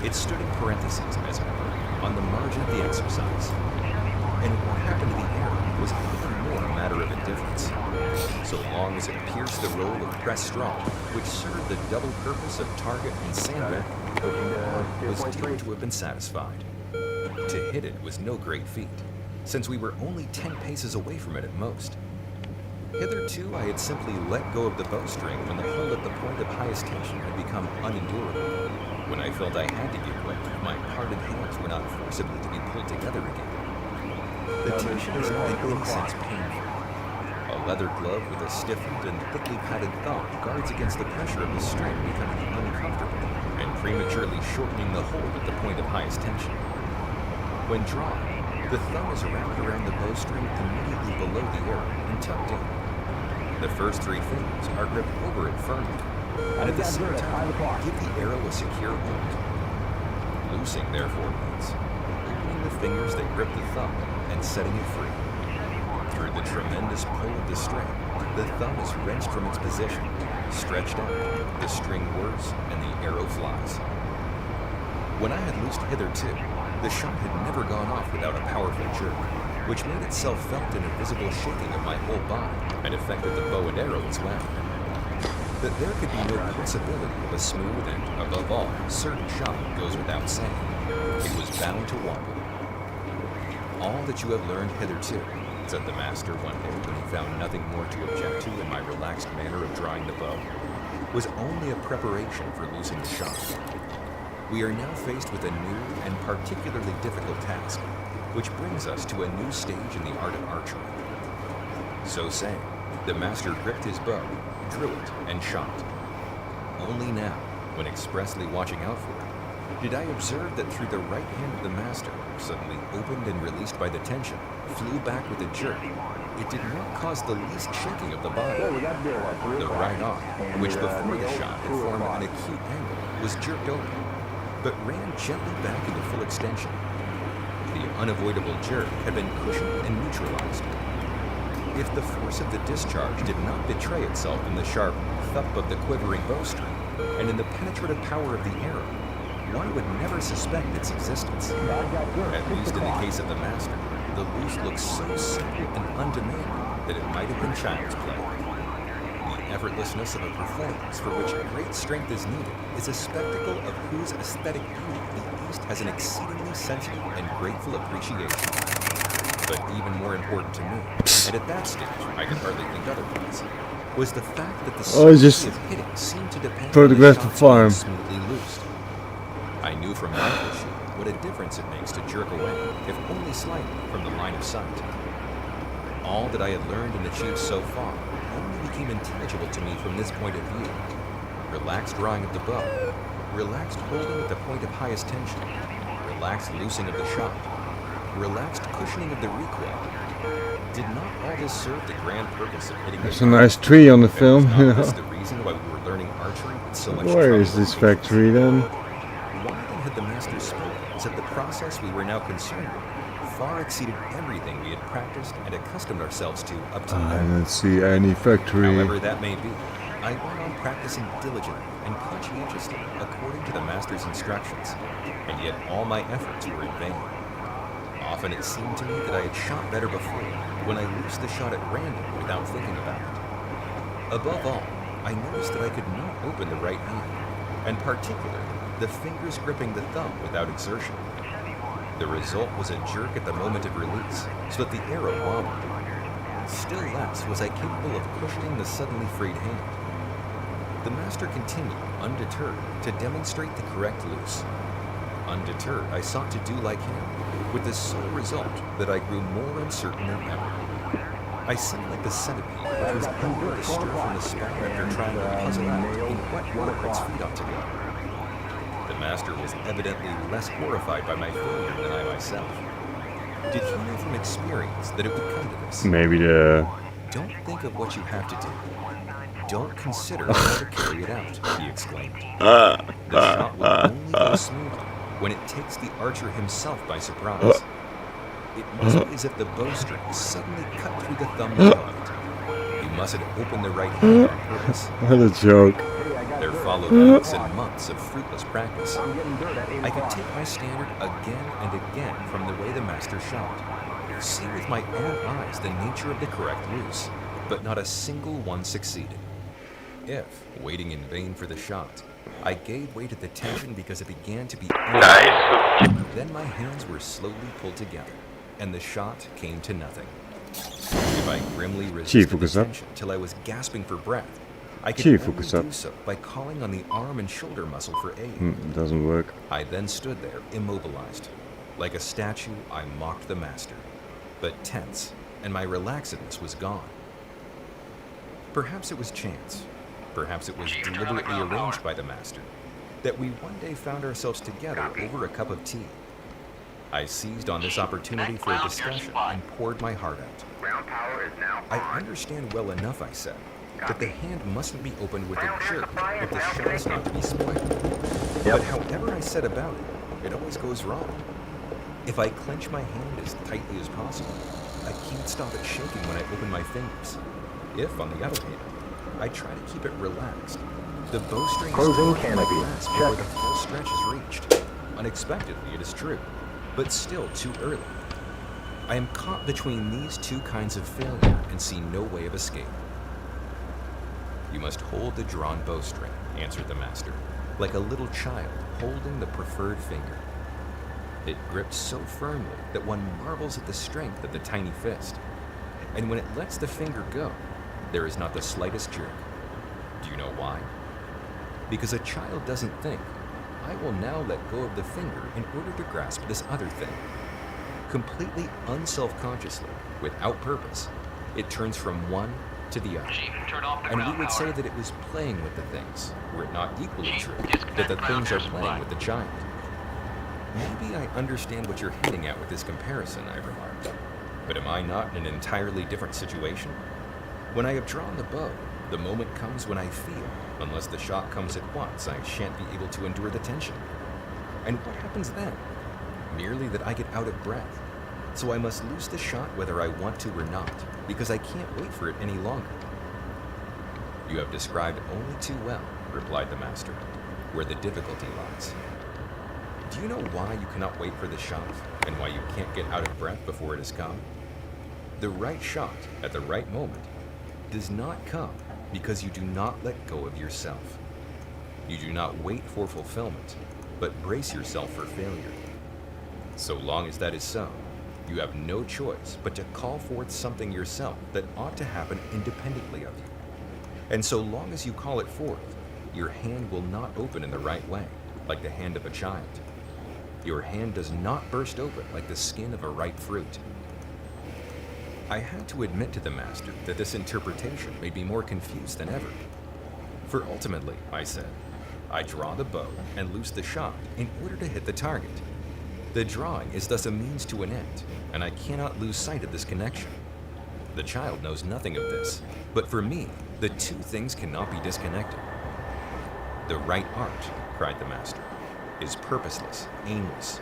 [SPEAKER 2] It stood in parentheses, as it were, on the margin of the exercise. And what happened to the arrow was even more a matter of indifference, so long as it pierced the roll of pressed straw, which served the double purpose of target and sandbag, was deemed to have been satisfied. To hit it was no great feat, since we were only 10 paces away from it at most. Hitherto, I had simply let go of the bowstring when the hold at the point of highest tension had become unendurable, when I felt I had to give way if my parted hands were not forcibly to be pulled together again. The tension is not in any sense painful. A leather glove with a stiffened and thickly padded thumb guards against the pressure of the string becoming uncomfortable and prematurely shortening the hold at the point of highest tension. When drawn, the thumb is wrapped around the bowstring immediately below the arrow and tucked in. The first 3 fingers are gripped over it firmly, and at the same time give the arrow a secure hold. Loosing, therefore, means fingers that grip the thumb and setting it free. Through the tremendous pull of the string, the thumb is wrenched from its position, stretched out, the string whirs, and the arrow flies. When I had loosed hitherto, the shot had never gone off without a powerful jerk, which made itself felt in a visible shaking of my whole body and affected the bow and arrow as well. That there could be no possibility of a smooth and, above all, certain shot goes without saying. It was bound to wobble. All that you have learned hitherto, said the master one day when he found nothing more to object to in my relaxed manner of drawing the bow, was only a preparation for losing the shot. We are now faced with a new and particularly difficult task, which brings us to a new stage in the art of archery. So saying, the master gripped his bow, drew it, and shot. Only now, when expressly watching out for it, did I observe that through the right hand of the master, suddenly opened and released by the tension, flew back with a jerk. It did not cause the least shaking of the body. The right arm, which before the shot had formed an acute angle, was jerked open, but ran gently back into full extension. The unavoidable jerk had been cushioned and neutralized. If the force of the discharge did not betray itself in the sharp thump of the quivering bowstring, and in the penetrative power of the arrow, one would never suspect its existence. At least in the case of the master, the loose looked so simple and undemanding that it might have been child's play. The effortlessness of a performance for which great strength is needed is a spectacle of whose aesthetic beauty the East has an exceedingly sensitive and grateful appreciation. But even more important to me, and at that stage I could hardly think otherwise, was the fact that the certainty of hitting seemed to depend on the shot being smoothly loosed. I knew from rifle shooting what a difference it makes to jerk away, if only slightly, from the line of sight. All that I had learned and achieved so far only became intelligible to me from this point of view. Relaxed drawing of the bow, relaxed holding at the point of highest tension, relaxed loosing of the shot, relaxed cushioning of the recoil. Did not all this serve the grand purpose of hitting
[SPEAKER 1] There's a nice tree on the film, you know.
[SPEAKER 2] That's the reason why we were learning archery with so much
[SPEAKER 1] Where is this factory then?
[SPEAKER 2] Why then had the master spoken as if the process we were now concerned with far exceeded everything we had practiced and accustomed ourselves to up to
[SPEAKER 1] I
[SPEAKER 2] now?
[SPEAKER 1] don't see any factory.
[SPEAKER 2] However that may be, I went on practicing diligently and conscientiously according to the master's instructions, and yet all my efforts were in vain. Often it seemed to me that I had shot better before, when I loosed the shot at random without thinking about it. Above all, I noticed that I could not open the right hand, and particularly the fingers gripping the thumb without exertion. The result was a jerk at the moment of release, so that the arrow wobbled. Still less was I capable of cushioning the suddenly freed hand. The master continued, undeterred, to demonstrate the correct loose. Undeterred, I sought to do like him, with the sole result that I grew more uncertain than ever. I seemed like the centipede, which was unable to stir from the spot after trying to puzzle out in what order its feet ought to go. The master was evidently less horrified by my failure than I myself. Did he know from experience that it would come to this?
[SPEAKER 1] Maybe the...
[SPEAKER 2] Don't think of what you have to do. Don't consider how to carry it out, he exclaimed. The shot will only go smoothly when it takes the archer himself by surprise. It must be as if the bowstring suddenly cut through the thumb of it. You mustn't open the right hand on purpose.
[SPEAKER 1] What a joke.
[SPEAKER 2] There followed weeks and months of fruitless practice. I could take my standard again and again from the way the master shot, see with my own eyes the nature of the correct loose, but not a single one succeeded. If, waiting in vain for the shot, I gave way to the tension because it began to be unbearable, then my hands were slowly pulled together, and the shot came to nothing. If I grimly resisted the tension till I was gasping for breath, I could only do so by calling on the arm and shoulder muscle for aid.
[SPEAKER 1] It doesn't work.
[SPEAKER 2] I then stood there, immobilized. Like a statue, I mocked the master, but tense, and my relaxedness was gone. Perhaps it was chance. Perhaps it was deliberately arranged by the master, that we one day found ourselves together over a cup of tea. I seized on this opportunity for a discussion and poured my heart out. I understand well enough, I said, that the hand mustn't be opened with a jerk if the shot is not to be spoiled. But however I set about it, it always goes wrong. If I clench my hand as tightly as possible, I can't stop it shaking when I open my fingers. If, on the other hand, I try to keep it relaxed, the bowstring is
[SPEAKER 3] Closing
[SPEAKER 2] torn from my
[SPEAKER 3] canopy.
[SPEAKER 2] grasp before
[SPEAKER 3] Check.
[SPEAKER 2] the full stretch is reached. Unexpectedly, it is true, but still too early. I am caught between these two kinds of failure and see no way of escape. You must hold the drawn bowstring, answered the master, like a little child holding the preferred finger. It grips so firmly that one marvels at the strength of the tiny fist. And when it lets the finger go, there is not the slightest jerk. Do you know why? Because a child doesn't think, I will now let go of the finger in order to grasp this other thing. Completely unselfconsciously, without purpose, it turns from one to the other. And we would say that it was playing with the things, were it not equally true that the things are playing with the child. Maybe I understand what you're hinting at with this comparison, I remarked. But am I not in an entirely different situation? When I have drawn the bow, the moment comes when I feel, unless the shot comes at once, I shan't be able to endure the tension. And what happens then? Merely that I get out of breath. So I must loose the shot whether I want to or not, because I can't wait for it any longer. You have described only too well, replied the master, where the difficulty lies. Do you know why you cannot wait for the shot, and why you can't get out of breath before it has come? The right shot, at the right moment, does not come because you do not let go of yourself. You do not wait for fulfillment, but brace yourself for failure. So long as that is so, you have no choice but to call forth something yourself that ought to happen independently of you. And so long as you call it forth, your hand will not open in the right way, like the hand of a child. Your hand does not burst open like the skin of a ripe fruit. I had to admit to the master that this interpretation made me more confused than ever. For ultimately, I said, I draw the bow and loose the shot in order to hit the target. The drawing is thus a means to an end, and I cannot lose sight of this connection. The child knows nothing of this, but for me, the two things cannot be disconnected. The right art, cried the master, is purposeless, aimless.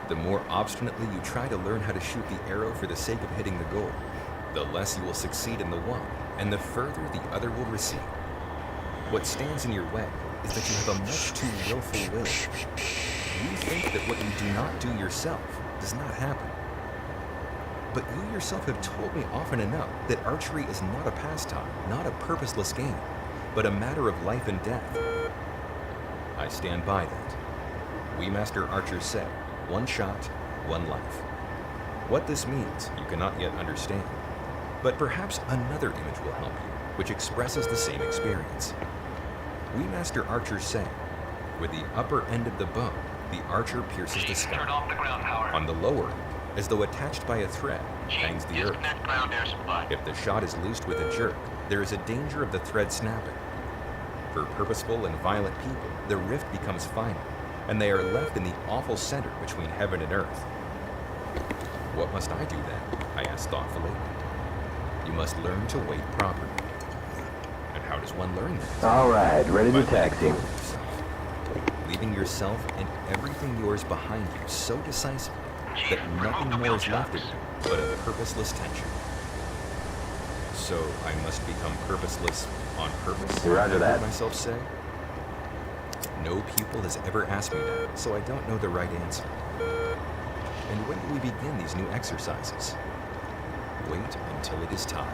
[SPEAKER 2] The more obstinately you try to learn how to shoot the arrow for the sake of hitting the goal, the less you will succeed in the one, and the further the other will recede. What stands in your way is that you have a much too willful will. You think that what you do not do yourself does not happen. But you yourself have told me often enough that archery is not a pastime, not a purposeless game, but a matter of life and death. I stand by that. We master archers say, one shot, one life. What this means, you cannot yet understand. But perhaps another image will help you, which expresses the same experience. We master archers say, with the upper end of the bow, the archer pierces the sky. On the lower end, as though attached by a thread, hangs the earth. If the shot is loosed with a jerk, there is a danger of the thread snapping. For purposeful and violent people, the rift becomes final, and they are left in the awful center between heaven and earth. What must I do then? I asked thoughtfully. You must learn to wait properly. And how does one learn that?
[SPEAKER 3] All right, ready to taxi.
[SPEAKER 2] Leaving yourself and everything yours behind you so decisively that nothing more is left of you but a purposeless tension. So I must become purposeless on purpose?
[SPEAKER 3] Roger that.
[SPEAKER 2] I heard myself say. No pupil has ever asked me that, so I don't know the right answer. And when do we begin these new exercises? Wait until it is time.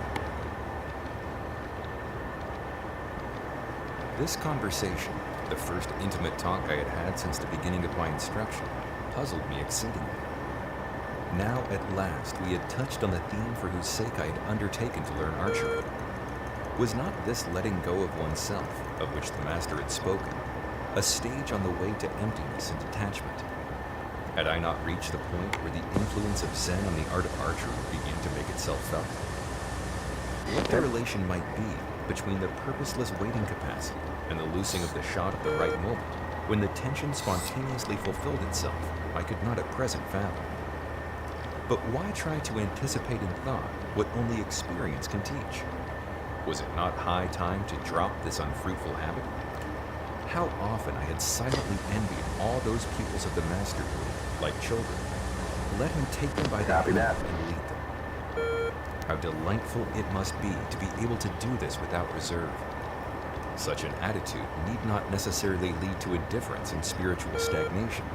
[SPEAKER 2] This conversation, the first intimate talk I had had since the beginning of my instruction, puzzled me exceedingly. Now, at last, we had touched on the theme for whose sake I had undertaken to learn archery. Was not this letting go of oneself, of which the master had spoken, a stage on the way to emptiness and detachment? Had I not reached the point where the influence of Zen on the art of archery began to make itself felt? What the relation might be between the purposeless waiting capacity and the loosing of the shot at the right moment, when the tension spontaneously fulfilled itself, I could not at present fathom. But why try to anticipate in thought what only experience can teach? Was it not high time to drop this unfruitful habit? How often I had silently envied all those pupils of the master who, like children, let him take them by the
[SPEAKER 3] Copy
[SPEAKER 2] hand
[SPEAKER 3] that.
[SPEAKER 2] and lead them. How delightful it must be to be able to do this without reserve. Such an attitude need not necessarily lead to a difference in spiritual stagnation.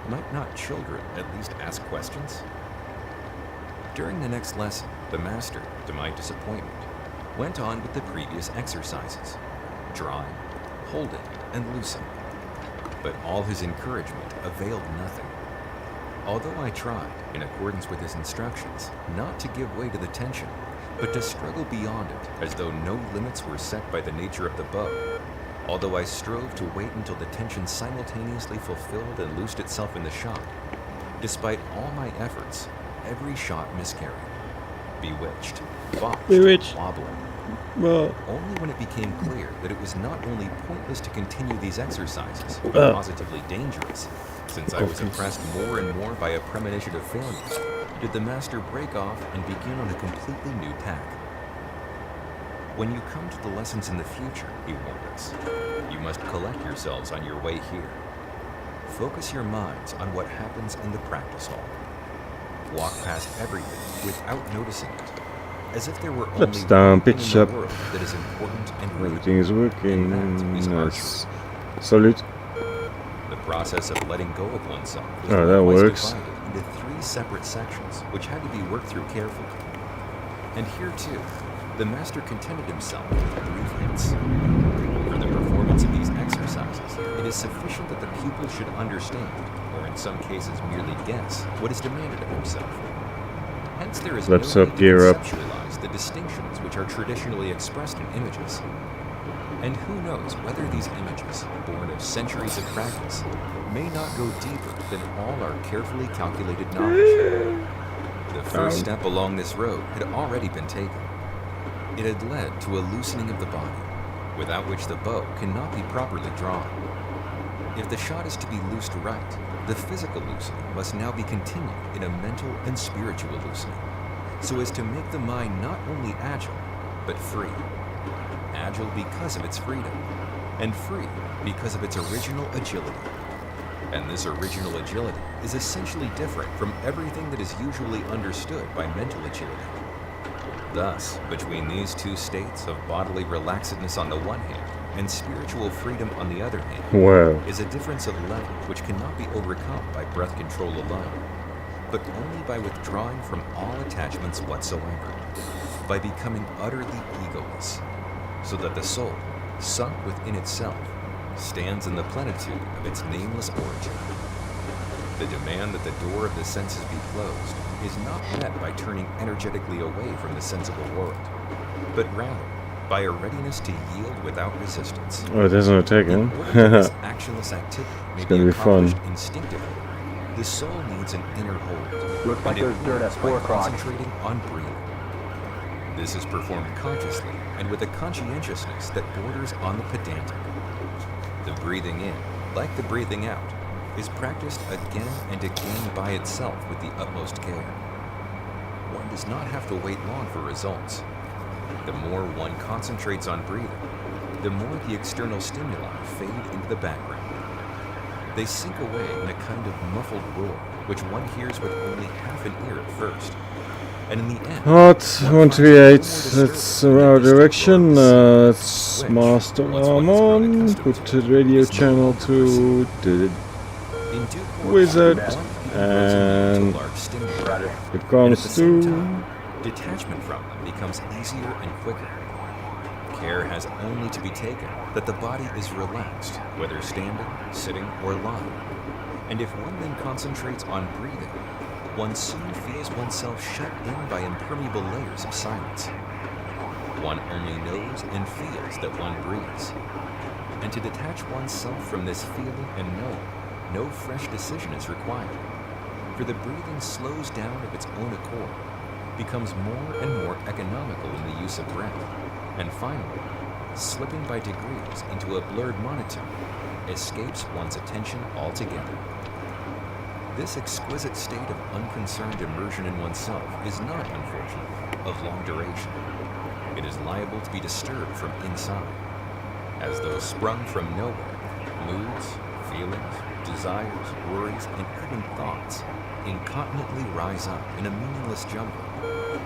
[SPEAKER 2] Might not children at least ask questions? During the next lesson, the master, to my disappointment, went on with the previous exercises, drawing, holding, and loosing. But all his encouragement availed nothing. Although I tried, in accordance with his instructions, not to give way to the tension, but to struggle beyond it as though no limits were set by the nature of the bow, although I strove to wait until the tension simultaneously fulfilled and loosed itself in the shot, despite all my efforts, every shot miscarried, bewitched, botched, wobbling.
[SPEAKER 1] Well,
[SPEAKER 2] Only when it became clear that it was not only pointless to continue these exercises, but positively dangerous, since I was oppressed more and more by a premonition of failure, did the master break off and begin on a completely new tack. When you come to the lessons in the future, he warned us, you must collect yourselves on your way here. Focus your minds on what happens in the practice hall. Walk past everything without noticing it, as if there were only
[SPEAKER 1] Let's down,
[SPEAKER 2] one thing
[SPEAKER 1] pitch
[SPEAKER 2] in
[SPEAKER 1] up.
[SPEAKER 2] the world that is important and real.
[SPEAKER 1] everything is working.
[SPEAKER 2] And that is
[SPEAKER 1] Nice. Salute.
[SPEAKER 2] The process of letting go of oneself was
[SPEAKER 1] Oh, that
[SPEAKER 2] likewise
[SPEAKER 1] works.
[SPEAKER 2] divided into 3 separate sections, which had to be worked through carefully. And here, too, the master contented himself with brief hints. For the performance of these exercises, it is sufficient that the pupil should understand, or in some cases merely guess, what is demanded of himself. Hence, there is
[SPEAKER 1] Flips
[SPEAKER 2] no
[SPEAKER 1] up,
[SPEAKER 2] need
[SPEAKER 1] gear
[SPEAKER 2] to
[SPEAKER 1] up.
[SPEAKER 2] conceptualize the distinctions which are traditionally expressed in images. And who knows whether these images, born of centuries of practice, may not go deeper than all our carefully calculated knowledge. The first step along this road had already been taken. It had led to a loosening of the body, without which the bow cannot be properly drawn. If the shot is to be loosed right, the physical loosening must now be continued in a mental and spiritual loosening, so as to make the mind not only agile, but free. Agile because of its freedom, and free because of its original agility. And this original agility is essentially different from everything that is usually understood by mental agility. Thus, between these 2 states of bodily relaxedness on the one hand and spiritual freedom on the other hand,
[SPEAKER 1] Wow.
[SPEAKER 2] is a difference of level which cannot be overcome by breath control alone, but only by withdrawing from all attachments whatsoever, by becoming utterly egoless, so that the soul, sunk within itself, stands in the plenitude of its nameless origin. The demand that the door of the senses be closed is not met by turning energetically away from the sensible world, but rather by a readiness to yield without resistance.
[SPEAKER 1] Oh, there's no
[SPEAKER 2] In
[SPEAKER 1] taking.
[SPEAKER 2] order that this actionless activity may
[SPEAKER 1] It's gonna be fun.
[SPEAKER 2] accomplished instinctively, the soul needs an inner hold,
[SPEAKER 3] Looks like
[SPEAKER 2] and it
[SPEAKER 3] there's dirt at
[SPEAKER 2] holds
[SPEAKER 3] 4
[SPEAKER 2] by
[SPEAKER 3] o'clock.
[SPEAKER 2] concentrating on breathing. This is performed consciously and with a conscientiousness that borders on the pedantic. The breathing in, like the breathing out, is practiced again and again by itself with the utmost care. One does not have to wait long for results. The more one concentrates on breathing, the more the external stimuli fade into the background. They sink away in a kind of muffled roar, which one hears with only half an ear at first. And in the end,
[SPEAKER 1] Hot
[SPEAKER 2] one finds
[SPEAKER 1] 138.
[SPEAKER 2] no more
[SPEAKER 1] That's
[SPEAKER 2] disturbing
[SPEAKER 1] our
[SPEAKER 2] than the
[SPEAKER 1] direction.
[SPEAKER 2] distant roar of the
[SPEAKER 1] Let's
[SPEAKER 2] sea, which,
[SPEAKER 1] master
[SPEAKER 2] once one has grown
[SPEAKER 1] on.
[SPEAKER 2] accustomed
[SPEAKER 1] Put
[SPEAKER 2] to
[SPEAKER 1] the
[SPEAKER 2] it,
[SPEAKER 1] radio
[SPEAKER 2] is no
[SPEAKER 1] channel
[SPEAKER 2] longer
[SPEAKER 1] to the
[SPEAKER 2] in due course,
[SPEAKER 1] wizard,
[SPEAKER 2] one even grows
[SPEAKER 1] and
[SPEAKER 2] immune to large stimuli.
[SPEAKER 1] it
[SPEAKER 2] And at
[SPEAKER 1] comes
[SPEAKER 2] the same
[SPEAKER 1] to
[SPEAKER 2] time, detachment from them becomes easier and quicker. Care has only to be taken that the body is relaxed, whether standing, sitting, or lying. And if one then concentrates on breathing, one soon feels oneself shut in by impermeable layers of silence. One only knows and feels that one breathes. And to detach oneself from this feeling and knowing, no fresh decision is required. For the breathing slows down of its own accord, becomes more and more economical in the use of breath, and finally, slipping by degrees into a blurred monotone, escapes one's attention altogether. This exquisite state of unconcerned immersion in oneself is not, unfortunately, of long duration. It is liable to be disturbed from inside, as though sprung from nowhere. Moods, feelings, desires, worries, and even thoughts incontinently rise up in a meaningless jumble,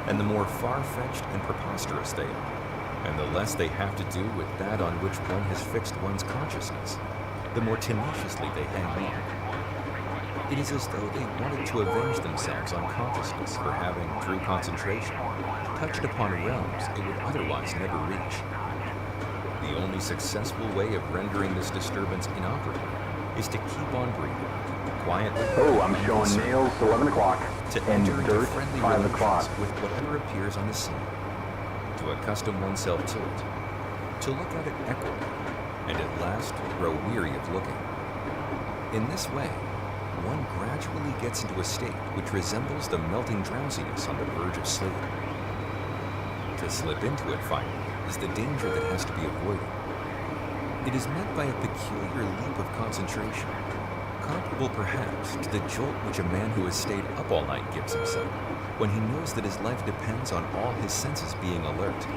[SPEAKER 2] and the more far-fetched and preposterous they are, and the less they have to do with that on which one has fixed one's consciousness, the more tenaciously they hang on. It is as though they wanted to avenge themselves on consciousness for having, through concentration, touched upon realms it would otherwise never reach. The only successful way of rendering this disturbance inoperable is to keep on breathing, quietly.
[SPEAKER 3] Oh, I'm showing nails, 11 o'clock.
[SPEAKER 2] To
[SPEAKER 3] And
[SPEAKER 2] enter into
[SPEAKER 3] dirt,
[SPEAKER 2] friendly
[SPEAKER 3] 5
[SPEAKER 2] relations
[SPEAKER 3] o'clock.
[SPEAKER 2] with whatever appears on the scene, to accustom oneself to it, to look at it equably, and at last grow weary of looking. In this way, one gradually gets into a state which resembles the melting drowsiness on the verge of sleep. To slip into it, finally, is the danger that has to be avoided. It is met by a peculiar leap of concentration, comparable perhaps to the jolt which a man who has stayed up all night gives himself when he knows that his life depends on all his senses being alert.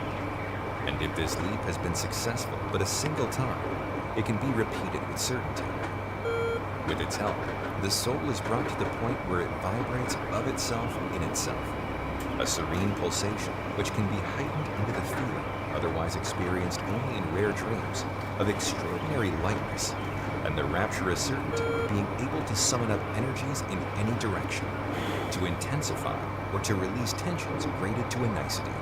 [SPEAKER 2] And if this leap has been successful but a single time, it can be repeated with certainty. With its help, the soul is brought to the point where it vibrates of itself in itself, a serene pulsation which can be heightened into the feeling, otherwise experienced only in rare dreams, of extraordinary lightness, and the rapturous certainty of being able to summon up energies in any direction, to intensify or to release tensions graded to a nicety.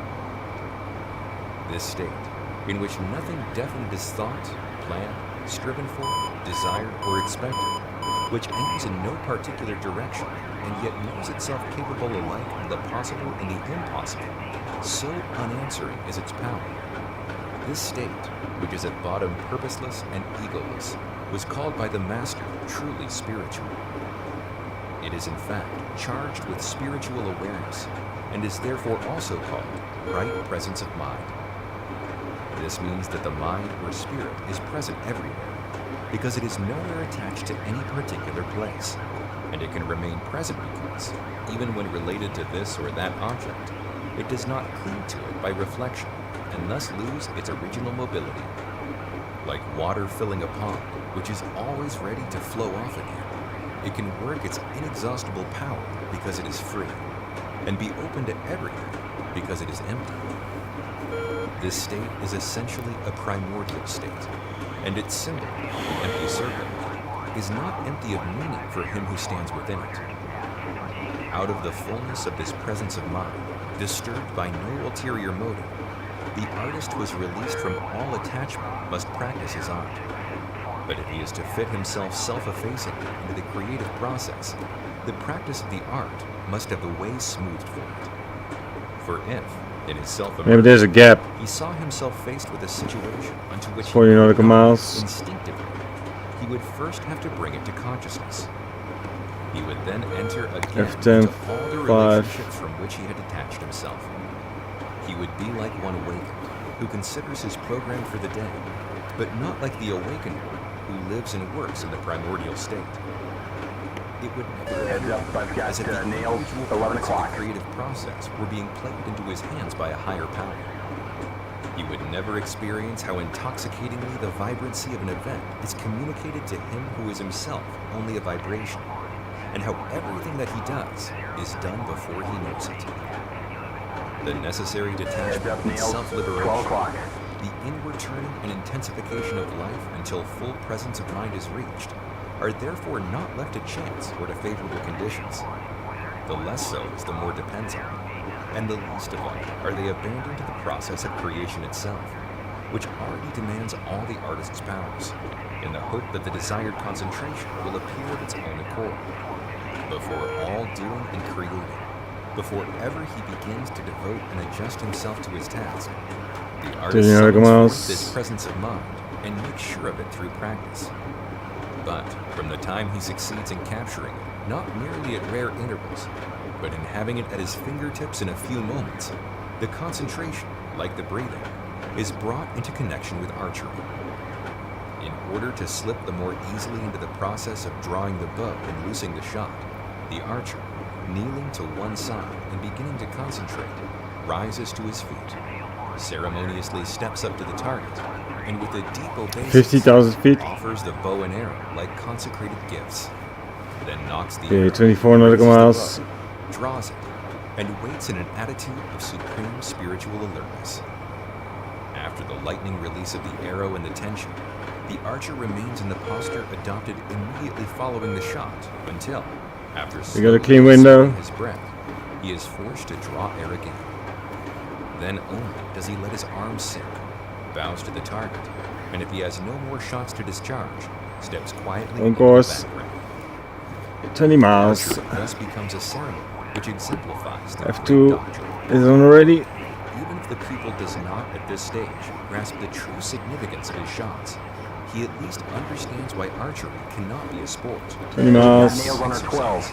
[SPEAKER 2] This state, in which nothing definite is thought, planned, striven for, desired, or expected, which aims in no particular direction, and yet knows itself capable alike of the possible and the impossible, so unanswering is its power. This state, which is at bottom purposeless and egoless, was called by the Master truly spiritual. It is in fact charged with spiritual awareness, and is therefore also called right presence of mind. This means that the mind or spirit is present everywhere, because it is nowhere attached to any particular place, and it can remain present because, even when related to this or that object, it does not cling to it by reflection, and thus lose its original mobility. Like water filling a pond, which is always ready to flow off again, it can work its inexhaustible power because it is free, and be open to everything because it is empty. This state is essentially a primordial state, and its symbol, the empty circle, is not empty of meaning for him who stands within it. Out of the fullness of this presence of mind, disturbed by no ulterior motive, the artist who is released from all attachment must practice his art. But if he is to fit himself self-effacingly into the creative process, the practice of the art must have the way smoothed for it. For if, in his
[SPEAKER 1] Maybe there's a gap.
[SPEAKER 2] he saw himself faced with a situation unto which
[SPEAKER 1] 40
[SPEAKER 2] he
[SPEAKER 1] nautical miles.
[SPEAKER 2] instinctively, he would first have to bring it to consciousness. He would then enter again
[SPEAKER 1] F10,
[SPEAKER 2] into all the
[SPEAKER 1] 5.
[SPEAKER 2] relationships from which he had detached himself. He would be like one awakened, who considers his program for the day, but not like the awakened one, who lives and works in the primordial state. It would never
[SPEAKER 3] Heads up, I've got
[SPEAKER 2] as if the
[SPEAKER 3] nails,
[SPEAKER 2] individual
[SPEAKER 3] 11
[SPEAKER 2] parts of
[SPEAKER 3] o'clock.
[SPEAKER 2] the creative process were being played into his hands by a higher power. He would never experience how intoxicatingly the vibrancy of an event is communicated to him who is himself only a vibration, and how everything that he does is done before he knows it. The necessary detachment and
[SPEAKER 3] nails, 12
[SPEAKER 2] self-liberation,
[SPEAKER 3] o'clock.
[SPEAKER 2] the inward turning and intensification of life until full presence of mind is reached, are therefore not left to chance or to favorable conditions. The less so as the more depends on them, and the least of all are they abandoned to the process of creation itself, which already demands all the artist's powers, in the hope that the desired concentration will appear of its own accord. Before all doing and creating, before ever he begins to devote and adjust himself to his task, the artist summons forth this presence of mind and makes sure of it through practice. But from the time he succeeds in capturing it, not merely at rare intervals, but in having it at his fingertips in a few moments, the concentration, like the breathing, is brought into connection with archery. In order to slip the more easily into the process of drawing the bow and loosing the shot, the archer, kneeling to one side and beginning to concentrate, rises to his feet, ceremoniously steps up to the target, and with a deep obeisance,
[SPEAKER 1] 50,000 feet.
[SPEAKER 2] offers the bow and arrow like consecrated gifts, then knocks the
[SPEAKER 1] Okay,
[SPEAKER 2] arrow,
[SPEAKER 1] 24 nautical
[SPEAKER 2] raises the
[SPEAKER 1] miles.
[SPEAKER 2] bow, draws it, and waits in an attitude of supreme spiritual alertness. After the lightning release of the arrow and the tension, the archer remains in the posture adopted immediately following the shot until, after
[SPEAKER 1] We got a clean
[SPEAKER 2] slowly
[SPEAKER 1] window.
[SPEAKER 2] his breath, he is forced to draw air again. Then only does he let his arms sink, bows to the target, and if he has no more shots to discharge, steps quietly
[SPEAKER 1] On
[SPEAKER 2] into
[SPEAKER 1] course.
[SPEAKER 2] the background.
[SPEAKER 1] 20 miles.
[SPEAKER 2] Archery thus becomes a ceremony which exemplifies the
[SPEAKER 1] F2
[SPEAKER 2] great doctrine.
[SPEAKER 1] is on already.
[SPEAKER 2] Even if the pupil does not at this stage grasp the true significance of his shots, he at least understands why archery cannot be a sport.
[SPEAKER 1] 20
[SPEAKER 3] Got
[SPEAKER 1] miles.
[SPEAKER 3] nails on our 12.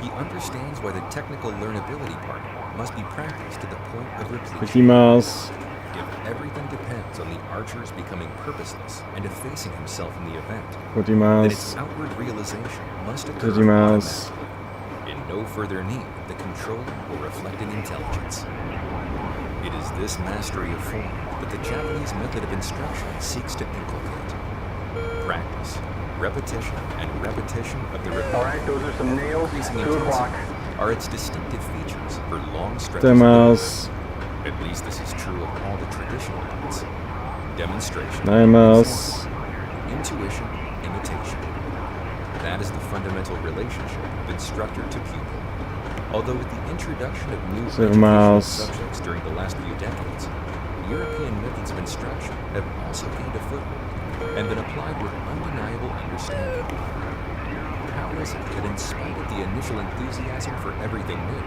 [SPEAKER 2] He understands why the technical learnability part must be practiced to the point of
[SPEAKER 1] 50
[SPEAKER 2] repletion.
[SPEAKER 1] miles.
[SPEAKER 2] If everything depends on the archer's becoming purposeless and effacing himself in the event,
[SPEAKER 1] 40
[SPEAKER 2] then its
[SPEAKER 1] miles.
[SPEAKER 2] outward realization must occur
[SPEAKER 1] 30 miles.
[SPEAKER 2] automatically, in no further need of the controlling or reflecting intelligence. It is this mastery of form that the Japanese method of instruction seeks to inculcate. Practice, repetition, and repetition of the
[SPEAKER 3] All right, those are some nails.
[SPEAKER 2] increasing
[SPEAKER 3] 2 o'clock.
[SPEAKER 2] intensity are its distinctive features for long stretches
[SPEAKER 1] 10
[SPEAKER 2] of the
[SPEAKER 1] miles.
[SPEAKER 2] At least this is true of all the traditional arts. Demonstration,
[SPEAKER 1] 9 miles.
[SPEAKER 2] intuition, imitation. That is the fundamental relationship of instructor to pupil. Although with the introduction of new
[SPEAKER 1] 7
[SPEAKER 2] educational
[SPEAKER 1] miles.
[SPEAKER 2] subjects during the last few decades, European methods of instruction have also gained a foothold and been applied with undeniable understanding. How is it that in spite of the initial enthusiasm for everything new,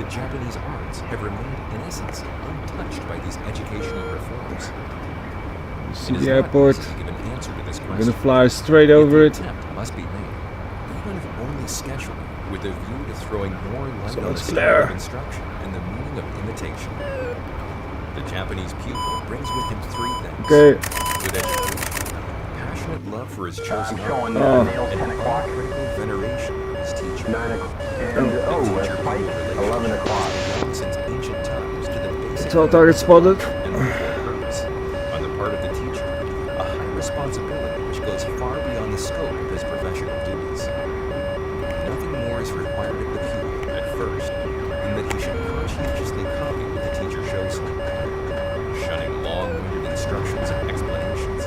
[SPEAKER 2] the Japanese arts have remained in essence untouched by these educational reforms?
[SPEAKER 1] See
[SPEAKER 2] It is
[SPEAKER 1] the
[SPEAKER 2] not
[SPEAKER 1] airport.
[SPEAKER 2] easy to give an answer to this
[SPEAKER 1] I'm
[SPEAKER 2] question.
[SPEAKER 1] gonna fly straight
[SPEAKER 2] Yet
[SPEAKER 1] over
[SPEAKER 2] the
[SPEAKER 1] it.
[SPEAKER 2] attempt must be made, even if only sketchily, with a view to throwing more light
[SPEAKER 1] So
[SPEAKER 2] on the
[SPEAKER 1] much
[SPEAKER 2] style
[SPEAKER 1] glare.
[SPEAKER 2] of instruction and the meaning of imitation. The Japanese pupil brings with him three things:
[SPEAKER 1] Okay.
[SPEAKER 2] good education, passionate love for his chosen
[SPEAKER 3] I'm
[SPEAKER 2] art,
[SPEAKER 3] showing
[SPEAKER 1] Oh.
[SPEAKER 3] nails
[SPEAKER 2] and
[SPEAKER 3] 10 o'clock.
[SPEAKER 2] uncritical veneration for his teacher.
[SPEAKER 3] 9 o'clock. And,
[SPEAKER 2] The
[SPEAKER 3] oh, a
[SPEAKER 2] teacher-pupil
[SPEAKER 3] fight.
[SPEAKER 2] relationship
[SPEAKER 3] 11 o'clock.
[SPEAKER 2] has belonged since ancient times to the basic
[SPEAKER 1] All target spotted.
[SPEAKER 2] and therefore purpose. On the part of the teacher, a high responsibility which goes far beyond the scope of his professional duties. Nothing more is required of the pupil at first than that he should conscientiously copy what the teacher shows him. Shunning long-winded instructions and explanations,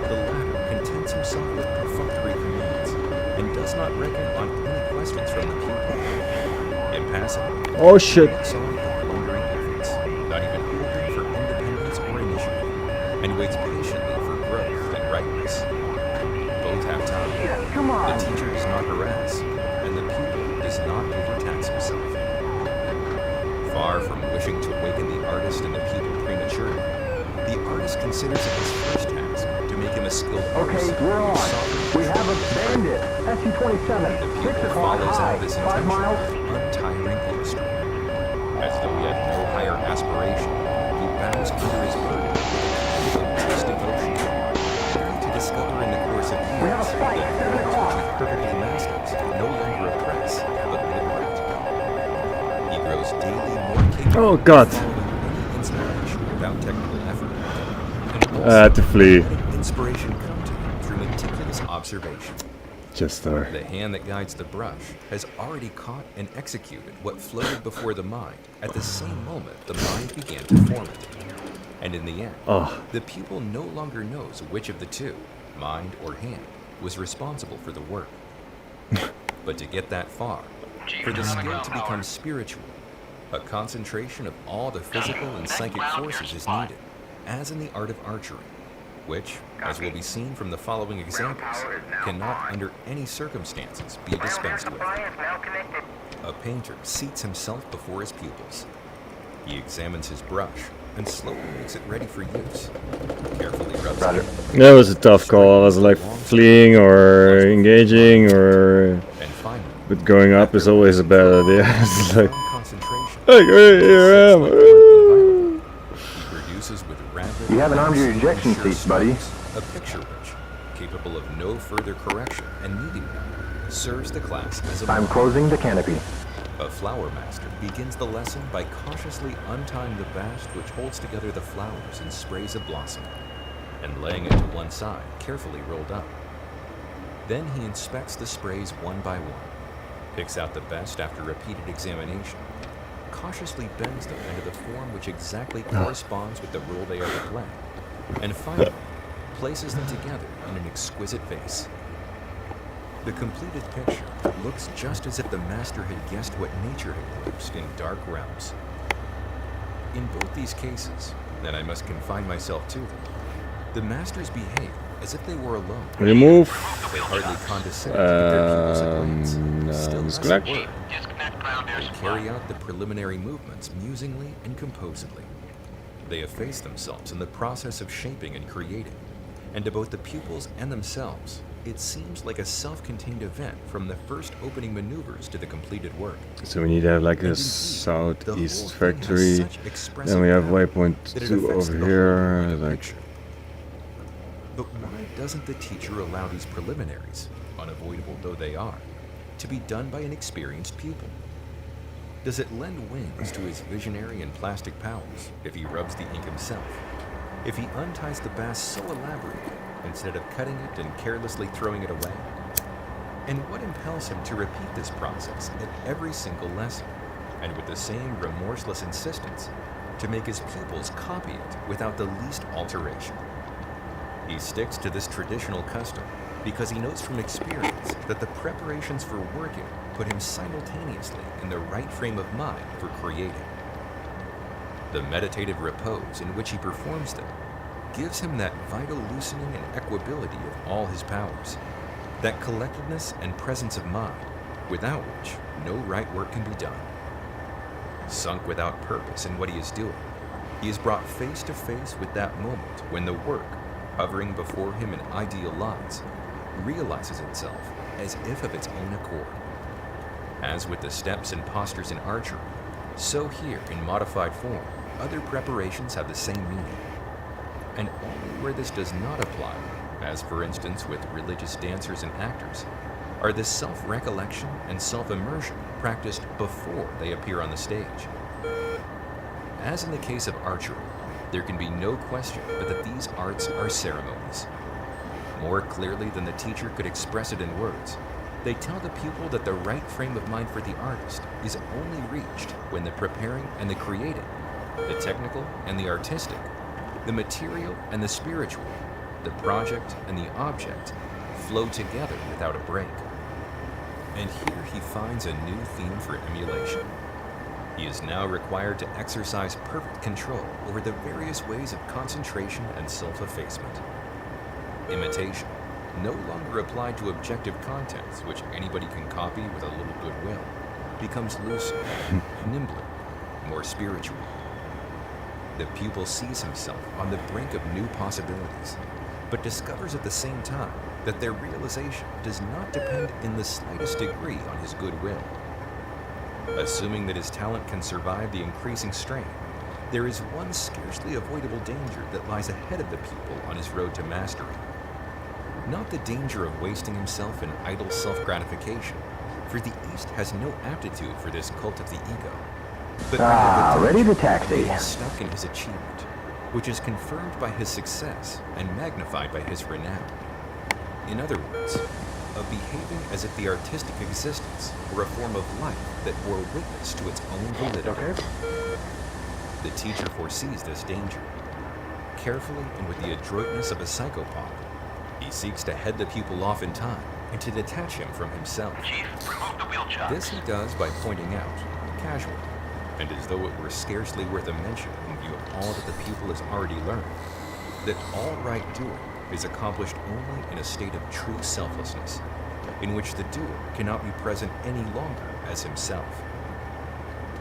[SPEAKER 2] the latter contents himself with perfunctory commands and does not reckon on any questions from the pupil. Impassively,
[SPEAKER 1] Oh shit.
[SPEAKER 2] looks on at blundering efforts, not even hoping for independence or initiative, and waits patiently for growth and ripeness. Both have time.
[SPEAKER 3] Come
[SPEAKER 2] The
[SPEAKER 3] on.
[SPEAKER 2] teacher does not harass, and the pupil does not overtax himself. Far from wishing to waken the artist and the pupil prematurely, the artist considers it his first task to make him a skilled
[SPEAKER 3] Okay,
[SPEAKER 2] artisan
[SPEAKER 3] we're
[SPEAKER 2] who
[SPEAKER 3] on.
[SPEAKER 2] softens
[SPEAKER 3] We have a bandit. SU-27.
[SPEAKER 2] the
[SPEAKER 3] 6
[SPEAKER 2] pupil
[SPEAKER 3] o'clock
[SPEAKER 2] follows
[SPEAKER 3] high.
[SPEAKER 2] out this
[SPEAKER 3] 5
[SPEAKER 2] intention
[SPEAKER 3] miles.
[SPEAKER 2] with untiring illustrator. As though he had no higher aspiration, he bows under his burden with a trust devotion, only to discover in the course of
[SPEAKER 3] We have
[SPEAKER 2] years
[SPEAKER 3] a fight.
[SPEAKER 2] that
[SPEAKER 3] 7
[SPEAKER 2] forms
[SPEAKER 3] o'clock.
[SPEAKER 2] which he perfectly masters no longer oppress, but liberate. He grows daily more capable
[SPEAKER 1] Oh, God.
[SPEAKER 2] of following any inspiration without technical effort, and
[SPEAKER 1] I had to flee.
[SPEAKER 2] letting inspiration come to him through meticulous observation.
[SPEAKER 1] Just there.
[SPEAKER 2] The hand that guides the brush has already caught and executed what floated before the mind at the same moment the mind began to form it. And in the end,
[SPEAKER 1] Oh.
[SPEAKER 2] the pupil no longer knows which of the two, mind or hand, was responsible for the work. But to get that far, for the skill to become spiritual, a concentration of all the physical and psychic forces is needed, as in the art of archery, which, as will be seen from the following examples, cannot under any circumstances be dispensed with. A painter seats himself before his pupils. He examines his brush and slowly makes it ready for use. Carefully rubs
[SPEAKER 3] Roger.
[SPEAKER 2] it,
[SPEAKER 1] That was a tough call. I was like fleeing or engaging or.
[SPEAKER 2] and finally,
[SPEAKER 1] But going up is always a bad idea. It's like.
[SPEAKER 2] strong concentration,
[SPEAKER 1] Hey, here I am.
[SPEAKER 2] he produces with rapid,
[SPEAKER 3] You haven't armed your ejection
[SPEAKER 2] sure
[SPEAKER 3] seats, buddy.
[SPEAKER 2] strokes a picture which, capable of no further correction and needing none, serves the class as a
[SPEAKER 3] I'm
[SPEAKER 2] model.
[SPEAKER 3] closing the canopy.
[SPEAKER 2] A flower master begins the lesson by cautiously untying the bast which holds together the flowers and sprays of blossom. and laying it to one side, carefully rolled up. Then he inspects the sprays one by one, picks out the best after repeated examination, cautiously bends them into the form which exactly corresponds with the role they are to play, and finally places them together in an exquisite vase. The completed picture looks just as if the master had guessed what nature had glimpsed in dark realms. In both these cases, and I must confine myself to them, the masters behave as if they were alone.
[SPEAKER 1] Remove.
[SPEAKER 2] They hardly condescend to give their pupils a glance, still less a
[SPEAKER 1] disconnect.
[SPEAKER 2] word, and carry out the preliminary movements musingly and composedly. They efface themselves in the process of shaping and creating, and to both the pupils and themselves, it seems like a self-contained event from the first opening maneuvers to the completed work.
[SPEAKER 1] So we need to have like
[SPEAKER 2] And
[SPEAKER 1] a
[SPEAKER 2] indeed, the
[SPEAKER 1] southeast
[SPEAKER 2] whole thing has
[SPEAKER 1] factory.
[SPEAKER 2] such expressive
[SPEAKER 1] Then we have
[SPEAKER 2] power
[SPEAKER 1] waypoint
[SPEAKER 2] that it
[SPEAKER 1] 2
[SPEAKER 2] affects
[SPEAKER 1] over
[SPEAKER 2] the
[SPEAKER 1] here.
[SPEAKER 2] whole
[SPEAKER 1] Like,
[SPEAKER 2] picture. But why doesn't the teacher allow these preliminaries, unavoidable though they are, to be done by an experienced pupil? Does it lend wings to his visionary and plastic powers if he rubs the ink himself? If he unties the bass so elaborately, instead of cutting it and carelessly throwing it away? And what impels him to repeat this process at every single lesson, and with the same remorseless insistence, to make his pupils copy it without the least alteration? He sticks to this traditional custom because he knows from experience that the preparations for working put him simultaneously in the right frame of mind for creating. The meditative repose in which he performs them gives him that vital loosening and equability of all his powers, that collectedness and presence of mind, without which no right work can be done. Sunk without purpose in what he is doing, he is brought face to face with that moment when the work, hovering before him in ideal lines, realizes itself as if of its own accord. As with the steps and postures in archery, so here in modified form, other preparations have the same meaning. And only where this does not apply, as for instance with religious dancers and actors, are the self-recollection and self-immersion practiced before they appear on the stage. As in the case of archery, there can be no question but that these arts are ceremonies. More clearly than the teacher could express it in words, they tell the pupil that the right frame of mind for the artist is only reached when the preparing and the creating, the technical and the artistic, the material and the spiritual, the project and the object flow together without a break. And here he finds a new theme for emulation. He is now required to exercise perfect control over the various ways of concentration and self-effacement. Imitation, no longer applied to objective contents which anybody can copy with a little goodwill, becomes looser, nimbler, more spiritual. The pupil sees himself on the brink of new possibilities, but discovers at the same time that their realization does not depend in the slightest degree on his goodwill. Assuming that his talent can survive the increasing strain, there is one scarcely avoidable danger that lies ahead of the pupil on his road to mastery. Not the danger of wasting himself in idle self-gratification, for the East has no aptitude for this cult of the ego, but rather the
[SPEAKER 3] ready
[SPEAKER 2] danger
[SPEAKER 3] to taxi.
[SPEAKER 2] of being stuck in his achievement, which is confirmed by his success and magnified by his renown. In other words, of behaving as if the artistic existence were a form of life that bore witness to its own validity.
[SPEAKER 3] Okay.
[SPEAKER 2] The teacher foresees this danger. Carefully and with the adroitness of a psychopath, he seeks to head the pupil off in time and to detach him from himself.
[SPEAKER 4] Chief, remove the wheel chocks.
[SPEAKER 2] This he does by pointing out, casually, and as though it were scarcely worth a mention in view of all that the pupil has already learned, that all right doing is accomplished only in a state of true selflessness, in which the doer cannot be present any longer as himself.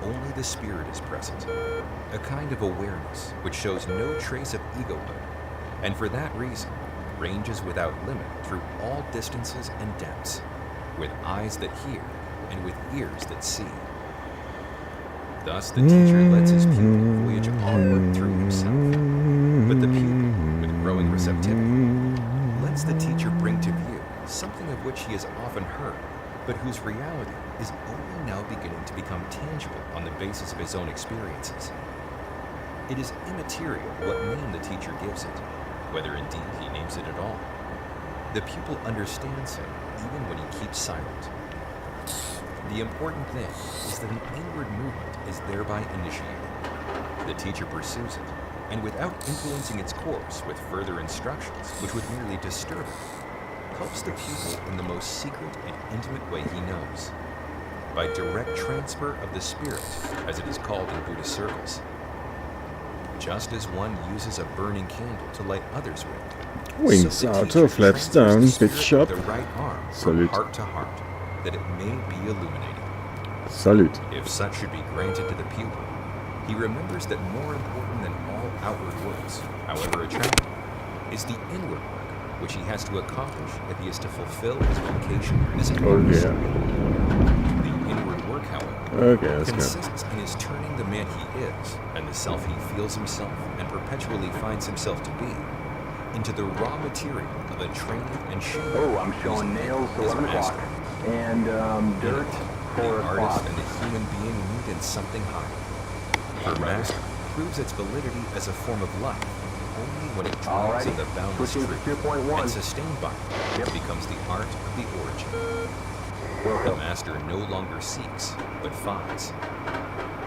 [SPEAKER 2] Only the spirit is present, a kind of awareness which shows no trace of egohood, and for that reason ranges without limit through all distances and depths, with eyes that hear and with ears that see. Thus the teacher lets his pupil voyage onward through himself, but the pupil, with growing receptivity, lets the teacher bring to view something of which he has often heard, but whose reality is only now beginning to become tangible on the basis of his own experiences. It is immaterial what name the teacher gives it, whether indeed he names it at all. The pupil understands him even when he keeps silent. The important thing is that an inward movement is thereby initiated. The teacher pursues it, and without influencing its course with further instructions which would merely disturb it, helps the pupil in the most secret and intimate way he knows, by direct transfer of the spirit, as it is called in Buddhist circles. Just as one uses a burning candle to light others with,
[SPEAKER 1] Wings
[SPEAKER 2] so the
[SPEAKER 1] out
[SPEAKER 2] teacher
[SPEAKER 1] of left
[SPEAKER 2] transfers
[SPEAKER 1] down,
[SPEAKER 2] the
[SPEAKER 1] big
[SPEAKER 2] spirit
[SPEAKER 1] shot.
[SPEAKER 2] of the right arm
[SPEAKER 1] Salute.
[SPEAKER 2] from heart to heart, that it may be illuminated.
[SPEAKER 1] Salute.
[SPEAKER 2] If such should be granted to the pupil, he remembers that more important than all outward works, however attractive, is the inward work which he has to accomplish if he is to fulfill his vocation as an
[SPEAKER 1] Oh
[SPEAKER 2] artist.
[SPEAKER 1] yeah.
[SPEAKER 2] The inward work, however,
[SPEAKER 1] Okay, let's go.
[SPEAKER 2] consists in his turning the man he is, and the self he feels himself and perpetually finds himself to be, into the raw material of a training and shaping.
[SPEAKER 3] Oh, I'm showing
[SPEAKER 2] whose
[SPEAKER 3] nails,
[SPEAKER 2] end is
[SPEAKER 3] 11 o'clock.
[SPEAKER 2] mastery.
[SPEAKER 3] And dirt,
[SPEAKER 2] The
[SPEAKER 3] 4
[SPEAKER 2] artist
[SPEAKER 3] o'clock.
[SPEAKER 2] and the human being meet in something higher. For mastery proves its validity as a form of life only when it draws
[SPEAKER 3] Alrighty,
[SPEAKER 2] of the boundless
[SPEAKER 3] switching to
[SPEAKER 2] truth
[SPEAKER 3] 2.1.
[SPEAKER 2] and sustained by it,
[SPEAKER 3] Yep.
[SPEAKER 2] becomes the art of the origin. The
[SPEAKER 3] Welcome.
[SPEAKER 2] master no longer seeks, but finds.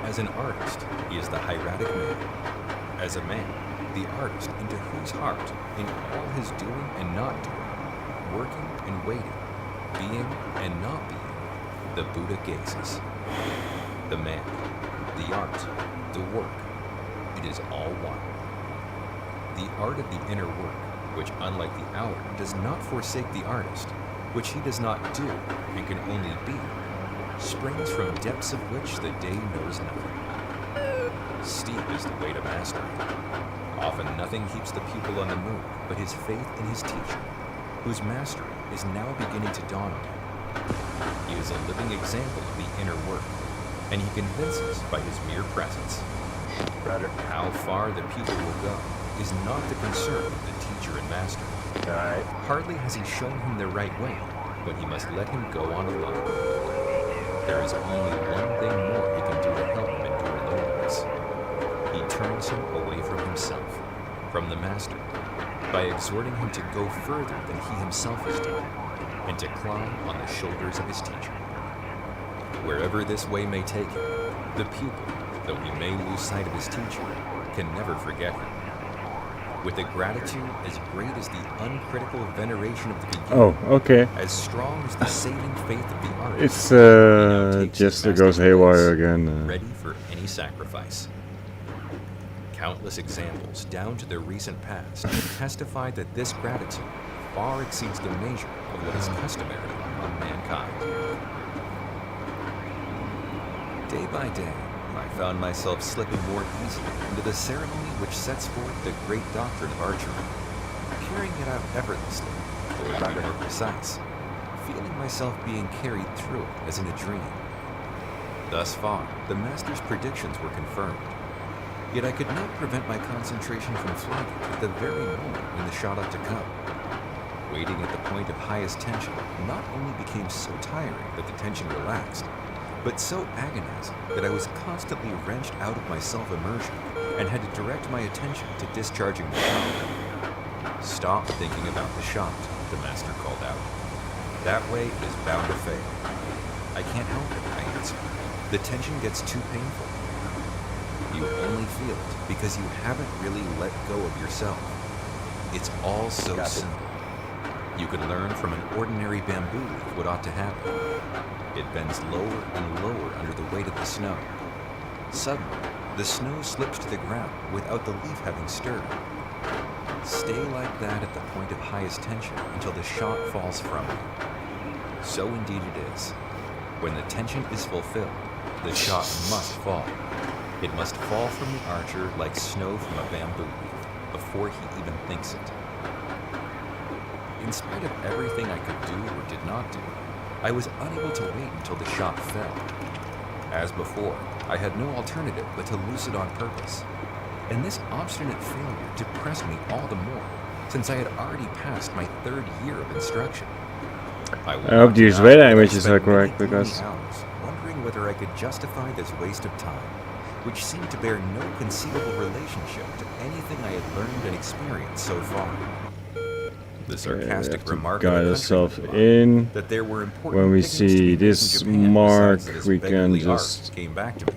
[SPEAKER 2] As an artist, he is the hieratic man. As a man, the artist into whose heart, in all his doing and not doing, working and waiting, being and not being, the Buddha gazes. The man, the art, the work, it is all one. The art of the inner work, which unlike the outer does not forsake the artist, which he does not do and can only be, springs from depths of which the day knows nothing. Steep is the way to mastery. Often nothing keeps the pupil on the move but his faith in his teacher, whose mastery is now beginning to dawn on him. He is a living example of the inner work, and he convinces by his mere presence.
[SPEAKER 3] Roger.
[SPEAKER 2] How far the pupil will go is not the concern of the teacher and master.
[SPEAKER 3] All right.
[SPEAKER 2] Hardly has he shown him the right way, but he must let him go on alone. There is only one thing more he can do to help him endure loneliness. He turns him away from himself, from the master, by exhorting him to go further than he himself has done, and to climb on the shoulders of his teacher. Wherever this way may take him, the pupil, though he may lose sight of his teacher, can never forget him. With a gratitude as great as the uncritical veneration of the beginning,
[SPEAKER 1] Oh, okay.
[SPEAKER 2] as strong as the saving faith of the artist,
[SPEAKER 1] It's
[SPEAKER 2] he now takes his
[SPEAKER 1] just goes
[SPEAKER 2] master's
[SPEAKER 1] haywire
[SPEAKER 2] place,
[SPEAKER 1] again.
[SPEAKER 2] ready for any sacrifice. Countless examples down to the recent past testify that this gratitude far exceeds the measure of what is customary among mankind. Day by day, I found myself slipping more easily into the ceremony which sets forth the great doctrine of archery, carrying it out effortlessly, or to be more precise, feeling myself being carried through it as in a dream. Thus far, the master's predictions were confirmed, yet I could not prevent my concentration from flagging at the very moment when the shot ought to come. Waiting at the point of highest tension not only became so tiring that the tension relaxed, but so agonizing that I was constantly wrenched out of my self-immersion and had to direct my attention to discharging the shot. Stop thinking about the shot, the master called out. That way it is bound to fail. I can't help it, I answered. The tension gets too painful. You only feel it because you haven't really let go of yourself. It's all so simple. You could learn from an ordinary bamboo leaf what ought to happen. It bends lower and lower under the weight of the snow. Suddenly, the snow slips to the ground without the leaf having stirred. Stay like that at the point of highest tension until the shot falls from you. So indeed it is. When the tension is fulfilled, the shot must fall. It must fall from the archer like snow from a bamboo leaf before he even thinks it. In spite of everything I could do or did not do, I was unable to wait until the shot fell. As before, I had no alternative but to loose it on purpose. And this obstinate failure depressed me all the more, since I had already passed my 3rd year of instruction.
[SPEAKER 1] I hope these red images are correct, because
[SPEAKER 2] hours wondering whether I could justify this waste of time, which seemed to bear no conceivable relationship to anything I had learned and experienced so far. The sarcastic remark
[SPEAKER 1] guide
[SPEAKER 2] of a
[SPEAKER 1] ourselves
[SPEAKER 2] countryman
[SPEAKER 1] in.
[SPEAKER 2] that there were important
[SPEAKER 1] When we
[SPEAKER 2] pigments to
[SPEAKER 1] see
[SPEAKER 2] be
[SPEAKER 1] this
[SPEAKER 2] raised in Japan
[SPEAKER 1] mark,
[SPEAKER 2] besides this
[SPEAKER 1] we can
[SPEAKER 2] beggarly art
[SPEAKER 1] just
[SPEAKER 2] came back to me.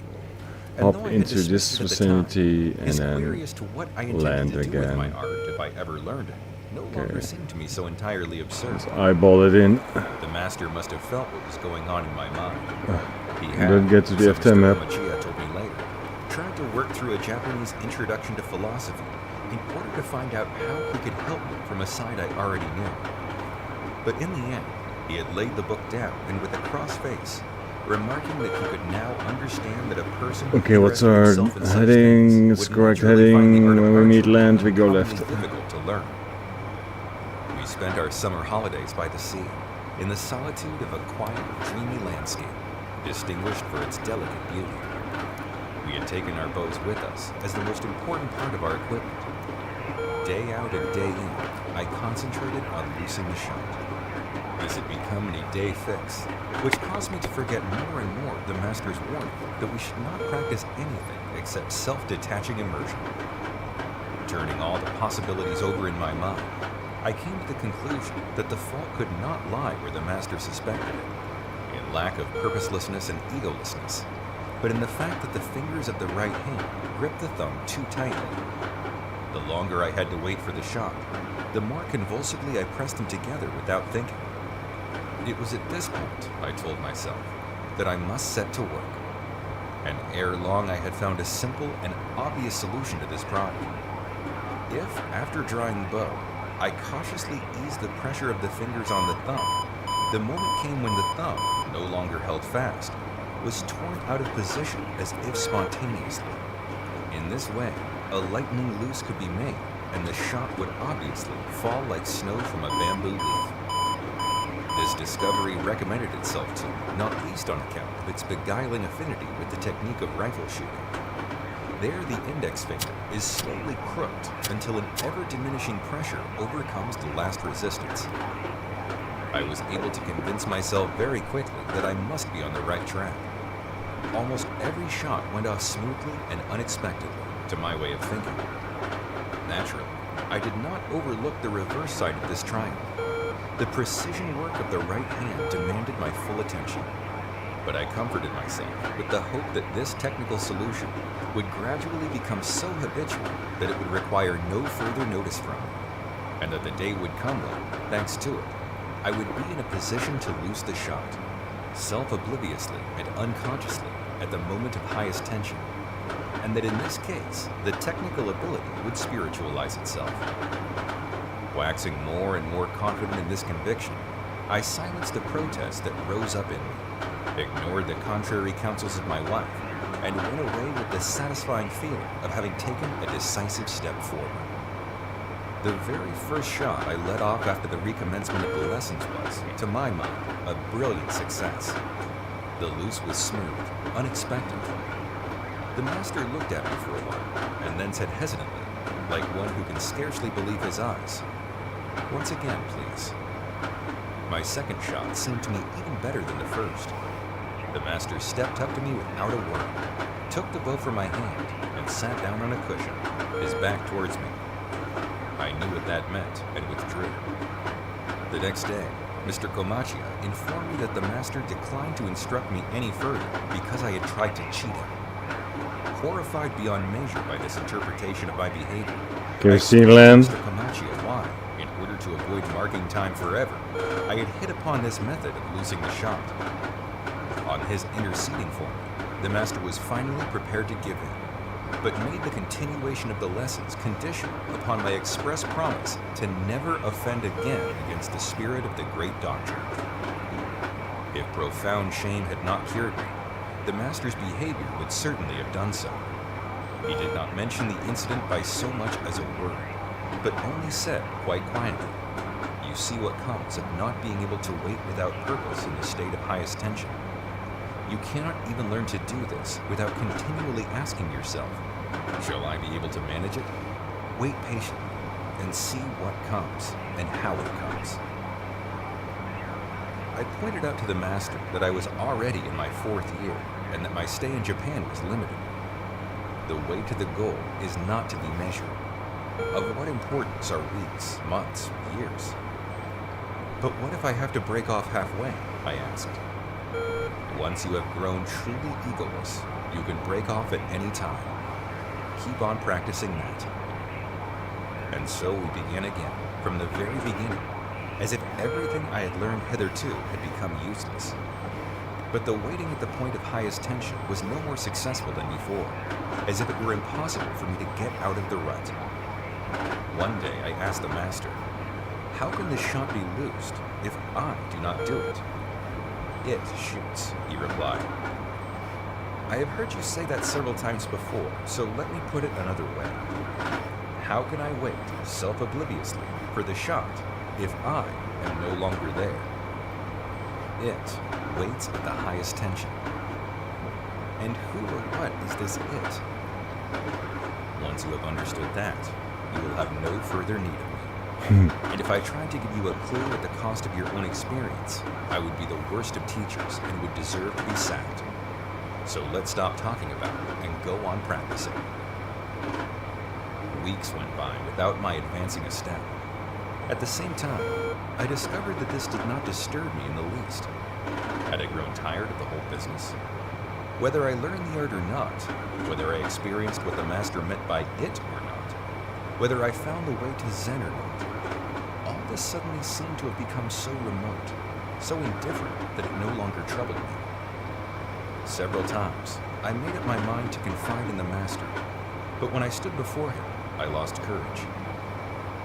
[SPEAKER 2] And
[SPEAKER 1] hop
[SPEAKER 2] though I had
[SPEAKER 1] into this
[SPEAKER 2] dismissed it at the time,
[SPEAKER 1] vicinity and
[SPEAKER 2] his
[SPEAKER 1] then
[SPEAKER 2] query as to what I intended
[SPEAKER 1] land
[SPEAKER 2] to do with my
[SPEAKER 1] again.
[SPEAKER 2] art if I ever learned it no longer seemed to me so entirely absurd.
[SPEAKER 1] Let's eyeball it in.
[SPEAKER 2] The master must have felt what was going on in my mind. He
[SPEAKER 1] Don't get to the
[SPEAKER 2] so
[SPEAKER 1] F10
[SPEAKER 2] Mr.
[SPEAKER 1] map.
[SPEAKER 2] Komachiya told me later, tried to work through a Japanese introduction to philosophy in order to find out how he could help me from a side I already knew. But in the end, he had laid the book down and with a cross face, remarking that he could now understand that a person who
[SPEAKER 1] Okay, what's
[SPEAKER 2] interested
[SPEAKER 1] our
[SPEAKER 2] himself in such
[SPEAKER 1] heading?
[SPEAKER 2] things
[SPEAKER 1] It's
[SPEAKER 2] would
[SPEAKER 1] correct
[SPEAKER 2] naturally find the
[SPEAKER 1] heading.
[SPEAKER 2] art of
[SPEAKER 1] When we meet
[SPEAKER 2] archery
[SPEAKER 1] land, we go
[SPEAKER 2] uncommonly
[SPEAKER 1] left.
[SPEAKER 2] difficult to learn. We spent our summer holidays by the sea, in the solitude of a quiet, dreamy landscape, distinguished for its delicate beauty. We had taken our bows with us as the most important part of our equipment. Day out and day in, I concentrated on loosing the shot. This had become a day fix, which caused me to forget more and more the master's warning that we should not practice anything except self-detaching immersion. Turning all the possibilities over in my mind, I came to the conclusion that the fault could not lie where the master suspected it, in lack of purposelessness and egolessness, but in the fact that the fingers of the right hand gripped the thumb too tightly. The longer I had to wait for the shot, the more convulsively I pressed them together without thinking. It was at this point, I told myself, that I must set to work. And ere long I had found a simple and obvious solution to this problem. If, after drawing the bow, I cautiously eased the pressure of the fingers on the thumb, the moment came when the thumb, no longer held fast, was torn out of position as if spontaneously. In this way, a lightning loose could be made, and the shot would obviously fall like snow from a bamboo leaf. This discovery recommended itself to me, not least on account of its beguiling affinity with the technique of rifle shooting. There, the index finger is slowly crooked until an ever-diminishing pressure overcomes the last resistance. I was able to convince myself very quickly that I must be on the right track. Almost every shot went off smoothly and unexpectedly, to my way of thinking. Naturally, I did not overlook the reverse side of this triangle. The precision work of the right hand demanded my full attention. But I comforted myself with the hope that this technical solution would gradually become so habitual that it would require no further notice from me, and that the day would come when, thanks to it, I would be in a position to loose the shot, self-obliviously and unconsciously at the moment of highest tension, and that in this case, the technical ability would spiritualize itself. Waxing more and more confident in this conviction, I silenced the protest that rose up in me, ignored the contrary counsels of my wife, and went away with the satisfying feeling of having taken a decisive step forward. The very first shot I let off after the recommencement of the lessons was, to my mind, a brilliant success. The loose was smooth, unexpected. The master looked at me for a while, and then said hesitantly, like one who can scarcely believe his eyes, "Once again, please." My second shot seemed to me even better than the first. The master stepped up to me without a word, took the bow from my hand, and sat down on a cushion, his back towards me. I knew what that meant, and withdrew. The next day, Mr. Komachiya informed me that the master declined to instruct me any further because I had tried to cheat him. Horrified beyond measure by this interpretation of my behavior,
[SPEAKER 1] Can
[SPEAKER 2] I
[SPEAKER 1] we see
[SPEAKER 2] explained to
[SPEAKER 1] land?
[SPEAKER 2] Mr. Komachiya why, in order to avoid marking time forever, I had hit upon this method of losing the shot. On his interceding for me, the master was finally prepared to give in, but made the continuation of the lessons conditional upon my express promise to never offend again against the spirit of the great doctrine. If profound shame had not cured me, the master's behavior would certainly have done so. He did not mention the incident by so much as a word, but only said quite quietly, "You see what comes of not being able to wait without purpose in the state of highest tension. You cannot even learn to do this without continually asking yourself, shall I be able to manage it? Wait patiently and see what comes and how it comes." I pointed out to the master that I was already in my 4th year and that my stay in Japan was limited. the way to the goal is not to be measured. Of what importance are weeks, months, years? But what if I have to break off halfway? I asked. Once you have grown truly egoless, you can break off at any time. Keep on practicing that. And so we began again, from the very beginning, as if everything I had learned hitherto had become useless. But the waiting at the point of highest tension was no more successful than before, as if it were impossible for me to get out of the rut. One day I asked the master, how can this shot be loosed if I do not do it? It shoots, he replied. I have heard you say that several times before, so let me put it another way. How can I wait self-obliviously for the shot if I am no longer there? It waits at the highest tension. And who or what is this it? Once you have understood that, you will have no further need of me. And if I tried to give you a clue at the cost of your own experience, I would be the worst of teachers and would deserve to be sacked. So let's stop talking about it and go on practicing. Weeks went by without my advancing a step. At the same time, I discovered that this did not disturb me in the least. Had I grown tired of the whole business? Whether I learned the art or not, whether I experienced what the master meant by it or not, whether I found the way to Zen or not, all this suddenly seemed to have become so remote, so indifferent that it no longer troubled me. Several times, I made up my mind to confide in the master, but when I stood before him, I lost courage.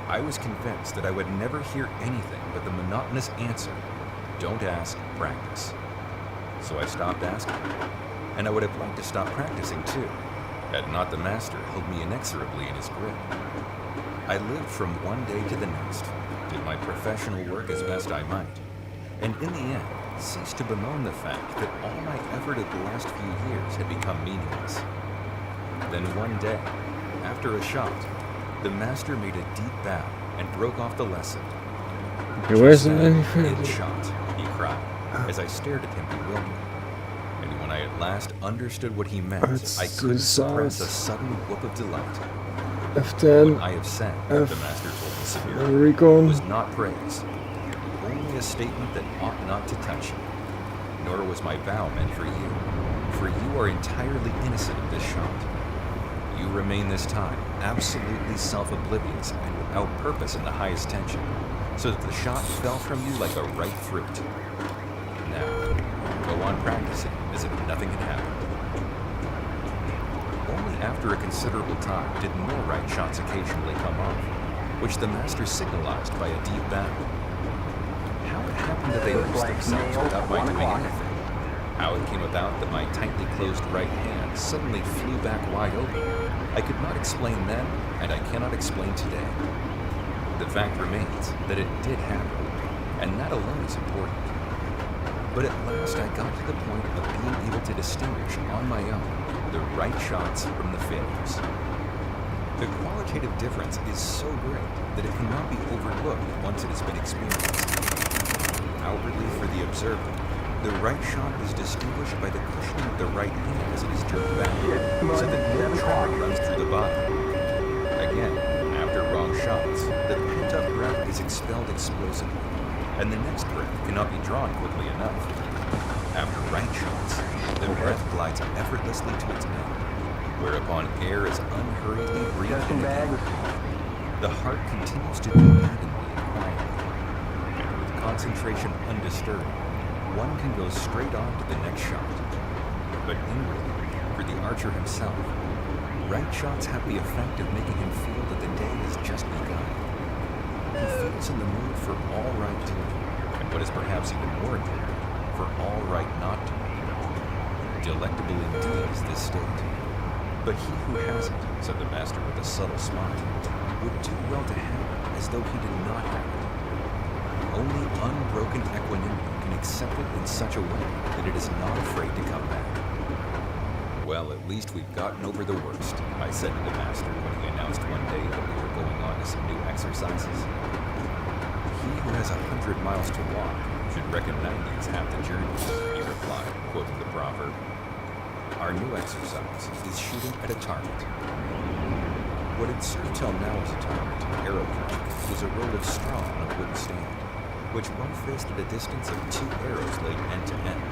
[SPEAKER 2] I was convinced that I would never hear anything but the monotonous answer, don't ask, practice. So I stopped asking, and I would have liked to stop practicing too, had not the master held me inexorably in his grip. I lived from one day to the next, did my professional work as best I might, and in the end, ceased to bemoan the fact that all my effort of the last few years had become meaningless. Then one day, after a shot, the master made a deep bow and broke off the lesson.
[SPEAKER 1] There isn't anything.
[SPEAKER 2] It shot, he cried, as I stared at him bewildered. And when I at last understood what he meant,
[SPEAKER 1] That's
[SPEAKER 2] I couldn't suppress
[SPEAKER 1] the
[SPEAKER 2] a sudden whoop of delight.
[SPEAKER 1] F10,
[SPEAKER 2] What I have said, the master told me severely,
[SPEAKER 1] recon.
[SPEAKER 2] was not praise, only a statement that ought not to touch you. Nor was my vow meant for you are entirely innocent of this shot. You remain this time absolutely self-oblivious and without purpose in the highest tension, so that the shot fell from you like a ripe fruit. Now, go on practicing as if nothing had happened. Only after a considerable time did more right shots occasionally come off, which the master signalized by a deep bow. How it happened that they loosed themselves without my doing anything? How it came about that my tightly closed right hand suddenly flew back wide open, I could not explain then, and I cannot explain today. The fact remains that it did happen, and that alone is important. But at last I got to the point of being able to distinguish on my own the right shots from the failures. The qualitative difference is so great that it cannot be overlooked once it has been experienced. Outwardly for the observer, the right shot is distinguished by the cushioning of the right hand as it is jerked back, so that no tremor runs through the body. Again, after wrong shots, the pent-up breath is expelled explosively, and the next breath cannot be drawn quickly enough. After right shots, the breath glides effortlessly to its end, whereupon air is unhurriedly breathed in again. The heart continues to beat evenly and quietly, and with concentration undisturbed, one can go straight on to the next shot. But inwardly, for the archer himself, right shots have the effect of making him feel that the day has just begun. He feels in the mood for all right doing, and what is perhaps even more important, for all right not doing. Delectable indeed is this state. But he who has it, said the master with a subtle smile, would do well to have it as though he did not have it. Only unbroken equanimity can accept it in such a way that it is not afraid to come back. Well, at least we've gotten over the worst, I said to the master when he announced one day that we were going on to some new exercises. He who has 100 miles to walk should reckon 90 as half the journey, he replied, quoting the proverb. our new exercise is shooting at a target. What had served till now as a target, arrow catcher, was a roll of straw on a wooden stand, which one faced at a distance of 2 arrows laid end to end.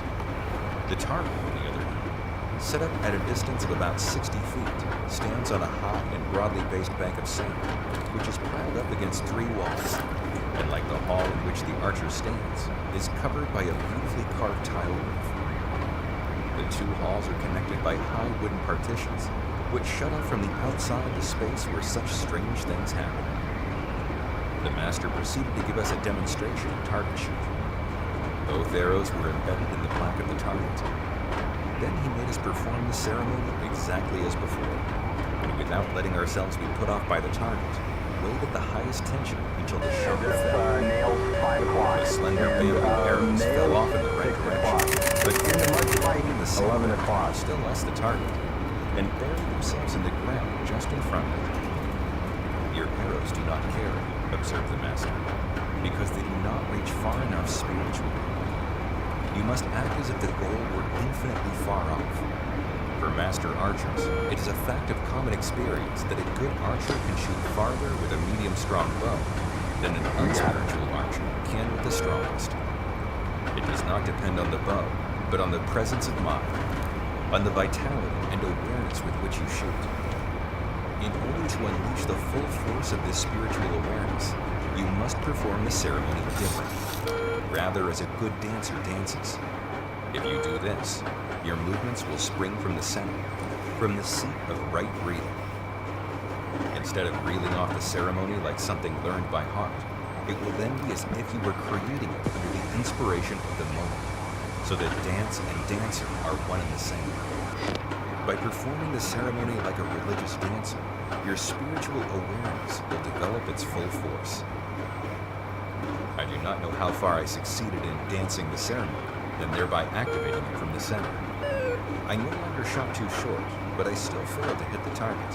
[SPEAKER 2] The target, on the other hand, set up at a distance of about 60 feet, stands on a high and broadly based bank of sand, which is piled up against 3 walls, and like the hall in which the archer stands, is covered by a beautifully carved tile roof. The 2 halls are connected by high wooden partitions, which shut off from the outside the space where such strange things happen. The master proceeded to give us a demonstration of target shooting. Both arrows were embedded in the black of the target. Then he made us perform the ceremony exactly as before, and without letting ourselves be put off by the target, waited at the highest tension until the shot fell. The slender bamboo arrows fell off in the right direction, but in the center,
[SPEAKER 3] 11 o'clock.
[SPEAKER 2] still less the target, and buried themselves in the ground just in front of it. Your arrows do not carry, observed the master, because they do not reach far enough spiritually. You must act as if the goal were infinitely far off. For master archers, it is a fact of common experience that a good archer can shoot farther with a medium-strong bow than an unspiritual archer can with the strongest. It does not depend on the bow, but on the presence of mind, on the vitality and awareness with which you shoot. In order to unleash the full force of this spiritual awareness, you must perform the ceremony differently, rather as a good dancer dances. If you do this, your movements will spring from the center, from the seat of right breathing. Instead of reeling off the ceremony like something learned by heart, it will then be as if you were creating it under the inspiration of the moment, so that dance and dancer are one and the same. By performing the ceremony like a religious dancer, your spiritual awareness will develop its full force. I do not know how far I succeeded in dancing the ceremony, and thereby activating it from the center. I no longer shot too short, but I still failed to hit the target.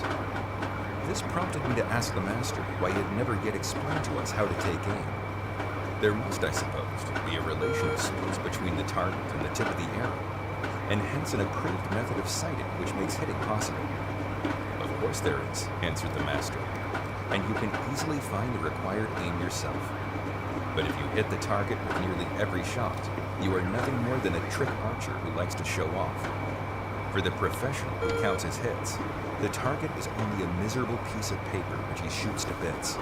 [SPEAKER 2] This prompted me to ask the master why he had never yet explained to us how to take aim. There must, I suppose, be a relation of sorts between the target and the tip of the arrow, and hence an approved method of sighting which makes hitting possible. Of course there is, answered the master, and you can easily find the required aim yourself. But if you hit the target with nearly every shot, you are nothing more than a trick archer who likes to show off. For the professional who counts his hits, the target is only a miserable piece of paper which he shoots to bits.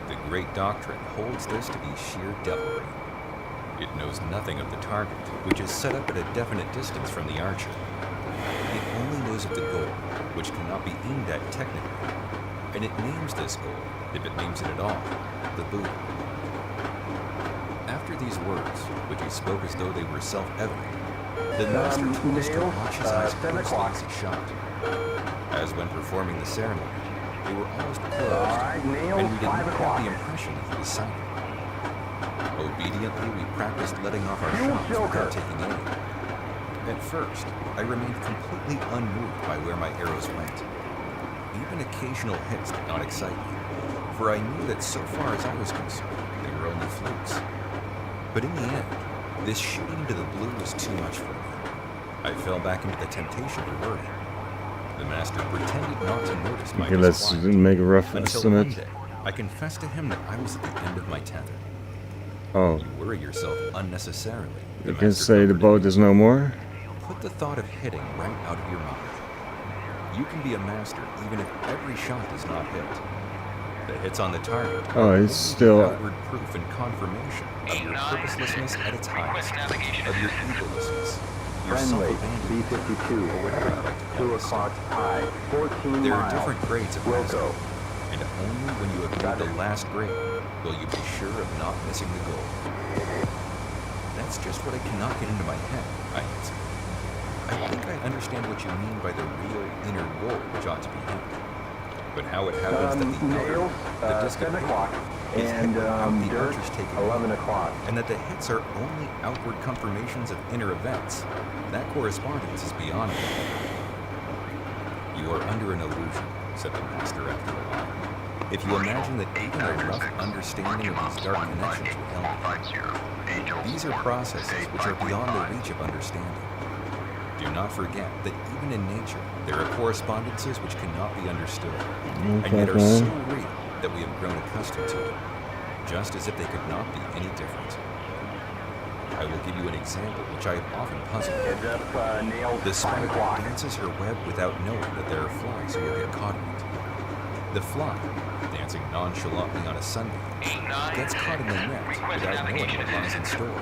[SPEAKER 2] The great doctrine holds this to be sheer devilry. It knows nothing of the target, which is set up at a definite distance from the archer. It only knows of the goal, which cannot be aimed at technically, and it names this goal, if it names it at all, the Buddha. After these words, which he spoke as though they were self-evident, the master told us to watch his eyes closely as he shot. As when performing the ceremony, they were almost closed, and we did not have the impression that he was silent. Obediently, we practiced letting off our shots without taking aim. At first, I remained completely unmoved by where my arrows went. Even occasional hits did not excite me, for I knew that so far as I was concerned, they were only flukes. But in the end, this shooting into the blue was too much for me. I fell back into the temptation to worry. The master pretended not to notice my
[SPEAKER 1] Okay, let's
[SPEAKER 2] disquiet,
[SPEAKER 1] make a rough
[SPEAKER 2] until one
[SPEAKER 1] estimate.
[SPEAKER 2] day, I confessed to him that I was at the end of my tether.
[SPEAKER 1] Oh,
[SPEAKER 2] You worry yourself unnecessarily. the
[SPEAKER 1] you can
[SPEAKER 2] master
[SPEAKER 1] say the
[SPEAKER 2] comforted
[SPEAKER 1] boat
[SPEAKER 2] me.
[SPEAKER 1] is no more?
[SPEAKER 2] Put the thought of hitting right out of your mind. You can be a master even if every shot does not hit. The hits on the target
[SPEAKER 1] Oh,
[SPEAKER 2] are
[SPEAKER 1] it's
[SPEAKER 2] only
[SPEAKER 1] still-
[SPEAKER 2] the outward proof and confirmation of your purposelessness at its highest, of your egolessness, your
[SPEAKER 3] Friendly,
[SPEAKER 2] self-abandonment,
[SPEAKER 3] B-52,
[SPEAKER 2] or whatever you like to call
[SPEAKER 3] 2
[SPEAKER 2] it.
[SPEAKER 3] o'clock high, 14
[SPEAKER 2] There are
[SPEAKER 3] miles.
[SPEAKER 2] different grades of mastery,
[SPEAKER 3] Wilco.
[SPEAKER 2] and only when you have made the last grade will you be sure of not missing the goal. That's just what I cannot get into my head, I answered. I think I understand what you mean by the real inner goal which ought to be hit. But how it happens that the outer,
[SPEAKER 3] Nails,
[SPEAKER 2] the disc of
[SPEAKER 3] 7
[SPEAKER 2] paper,
[SPEAKER 3] o'clock,
[SPEAKER 2] is hit
[SPEAKER 3] and
[SPEAKER 2] without the
[SPEAKER 3] dirt,
[SPEAKER 2] archer's taking
[SPEAKER 3] 11
[SPEAKER 2] aim,
[SPEAKER 3] o'clock.
[SPEAKER 2] and that the hits are only outward confirmations of inner events, that correspondence is beyond me. You are under an illusion, said the master after a while. If you imagine that even a rough understanding of these dark connections would help you. These are processes which are beyond the reach of understanding. Do not forget that even in nature, there are correspondences which cannot be understood, and yet are so real that we have grown accustomed to them, just as if they could not be any different. I will give you an example which I have often puzzled.
[SPEAKER 3] Heads up, nails,
[SPEAKER 2] The
[SPEAKER 3] 5
[SPEAKER 2] spider
[SPEAKER 3] o'clock.
[SPEAKER 2] dances her web without knowing that there are flies who will get caught in it. The fly, dancing nonchalantly on a sunbeam, gets caught in the net without knowing what lies in store.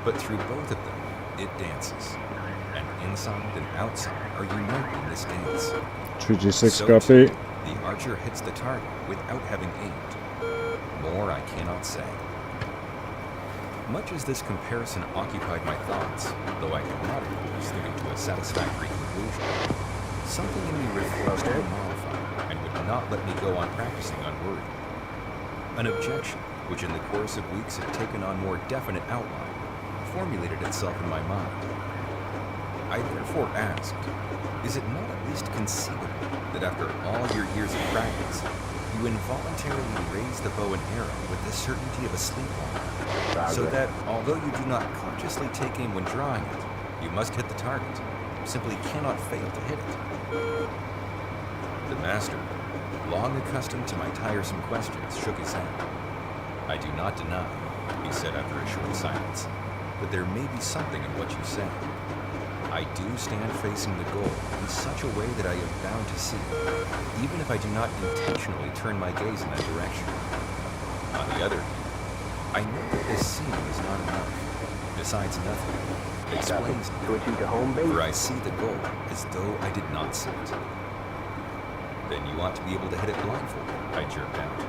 [SPEAKER 2] But through both of them, it dances, and inside and outside are united in this dance.
[SPEAKER 1] 3G6
[SPEAKER 2] So
[SPEAKER 1] copy.
[SPEAKER 2] too, the archer hits the target without having aimed. More I cannot say. Much as this comparison occupied my thoughts, though I could not, of course, think it to a satisfactory conclusion, something in me refused to be mollified and would not let me go on practicing unworried. An objection, which in the course of weeks had taken on more definite outline, formulated itself in my mind. I therefore asked, is it not at least conceivable that after all your years of practice, you involuntarily raise the bow and arrow with the certainty of a sleepwalker, so that although you do not consciously take aim when drawing it, you must hit the target, simply cannot fail to hit it? The master, long accustomed to my tiresome questions, shook his head. I do not deny, he said after a short silence, that there may be something in what you say. I do stand facing the goal in such a way that I am bound to see it, even if I do not intentionally turn my gaze in that direction. On the other hand, I know that this seeing is not enough. Besides nothing, it explains nothing,
[SPEAKER 3] Switching to home base.
[SPEAKER 2] for I see the goal as though I did not see it. Then you ought to be able to hit it blindfolded, I jerked out.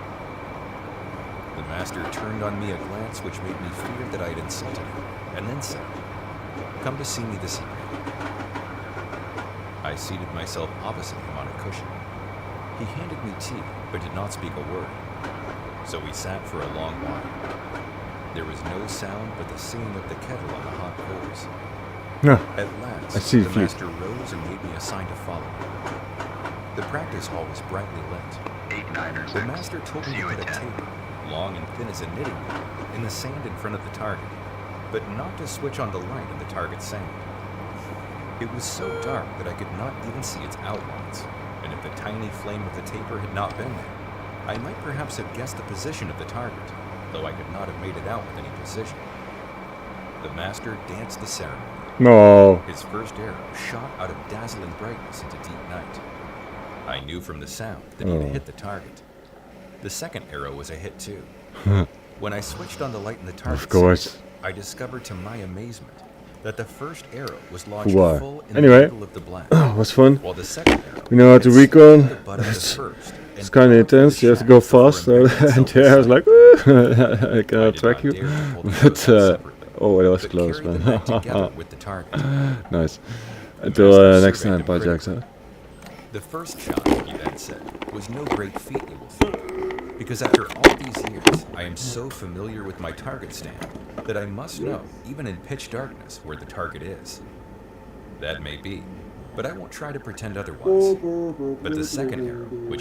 [SPEAKER 2] The master turned on me a glance which made me fear that I had insulted him, and then said, "Come to see me this evening." I seated myself opposite him on a cushion. He handed me tea, but did not speak a word. So we sat for a long while. There was no sound but the singing of the kettle on the hot coals.
[SPEAKER 1] Yeah.
[SPEAKER 2] At last,
[SPEAKER 1] I see
[SPEAKER 2] the
[SPEAKER 1] the
[SPEAKER 2] master rose and made me a sign to follow him. The practice hall was brightly lit.
[SPEAKER 3] 8-9
[SPEAKER 2] The master told me to put a table, long and thin as a knitting needle, in the sand in front of the target, but not to switch on the light in the target's sand. It was so dark that I could not even see its outlines, and if the tiny flame of the taper had not been there, I might perhaps have guessed the position of the target, though I could not have made it out with any precision. The master danced the ceremony.
[SPEAKER 1] No.
[SPEAKER 2] His first arrow shot out of dazzling brightness into deep night. I knew from the sound that he had hit the target. The second arrow was a hit too. When I switched on the light in the target,
[SPEAKER 1] Of course.
[SPEAKER 2] I discovered to my amazement that the first arrow was launched
[SPEAKER 1] Why?
[SPEAKER 2] full in
[SPEAKER 1] Anyway.
[SPEAKER 2] the middle of the black,
[SPEAKER 1] Was fun.
[SPEAKER 2] while the second arrow
[SPEAKER 1] We know how to
[SPEAKER 2] had stuck
[SPEAKER 1] recon.
[SPEAKER 2] to the butt of the first and
[SPEAKER 1] It's kind of
[SPEAKER 2] popped through the
[SPEAKER 1] intense. You have to go
[SPEAKER 2] shaft before
[SPEAKER 1] fast.
[SPEAKER 2] embedding itself
[SPEAKER 1] And there I was
[SPEAKER 2] inside.
[SPEAKER 1] like, I
[SPEAKER 2] I
[SPEAKER 1] cannot
[SPEAKER 2] did
[SPEAKER 1] track
[SPEAKER 2] not
[SPEAKER 1] you.
[SPEAKER 2] dare to pull the
[SPEAKER 1] But
[SPEAKER 2] arrows out separately,
[SPEAKER 1] oh, it was
[SPEAKER 2] but
[SPEAKER 1] close,
[SPEAKER 2] carried them back
[SPEAKER 1] man.
[SPEAKER 2] together with the target.
[SPEAKER 1] Nice.
[SPEAKER 2] The
[SPEAKER 1] Until
[SPEAKER 2] master
[SPEAKER 1] next
[SPEAKER 2] surveyed
[SPEAKER 1] time,
[SPEAKER 2] them
[SPEAKER 1] bye, Jax.
[SPEAKER 2] critically. The first shot, he then said, was no great feat, you will think, because after all these years, I am so familiar with my target stand that I must know, even in pitch darkness, where the target is. That may be, but I won't try to pretend otherwise. But the second arrow, which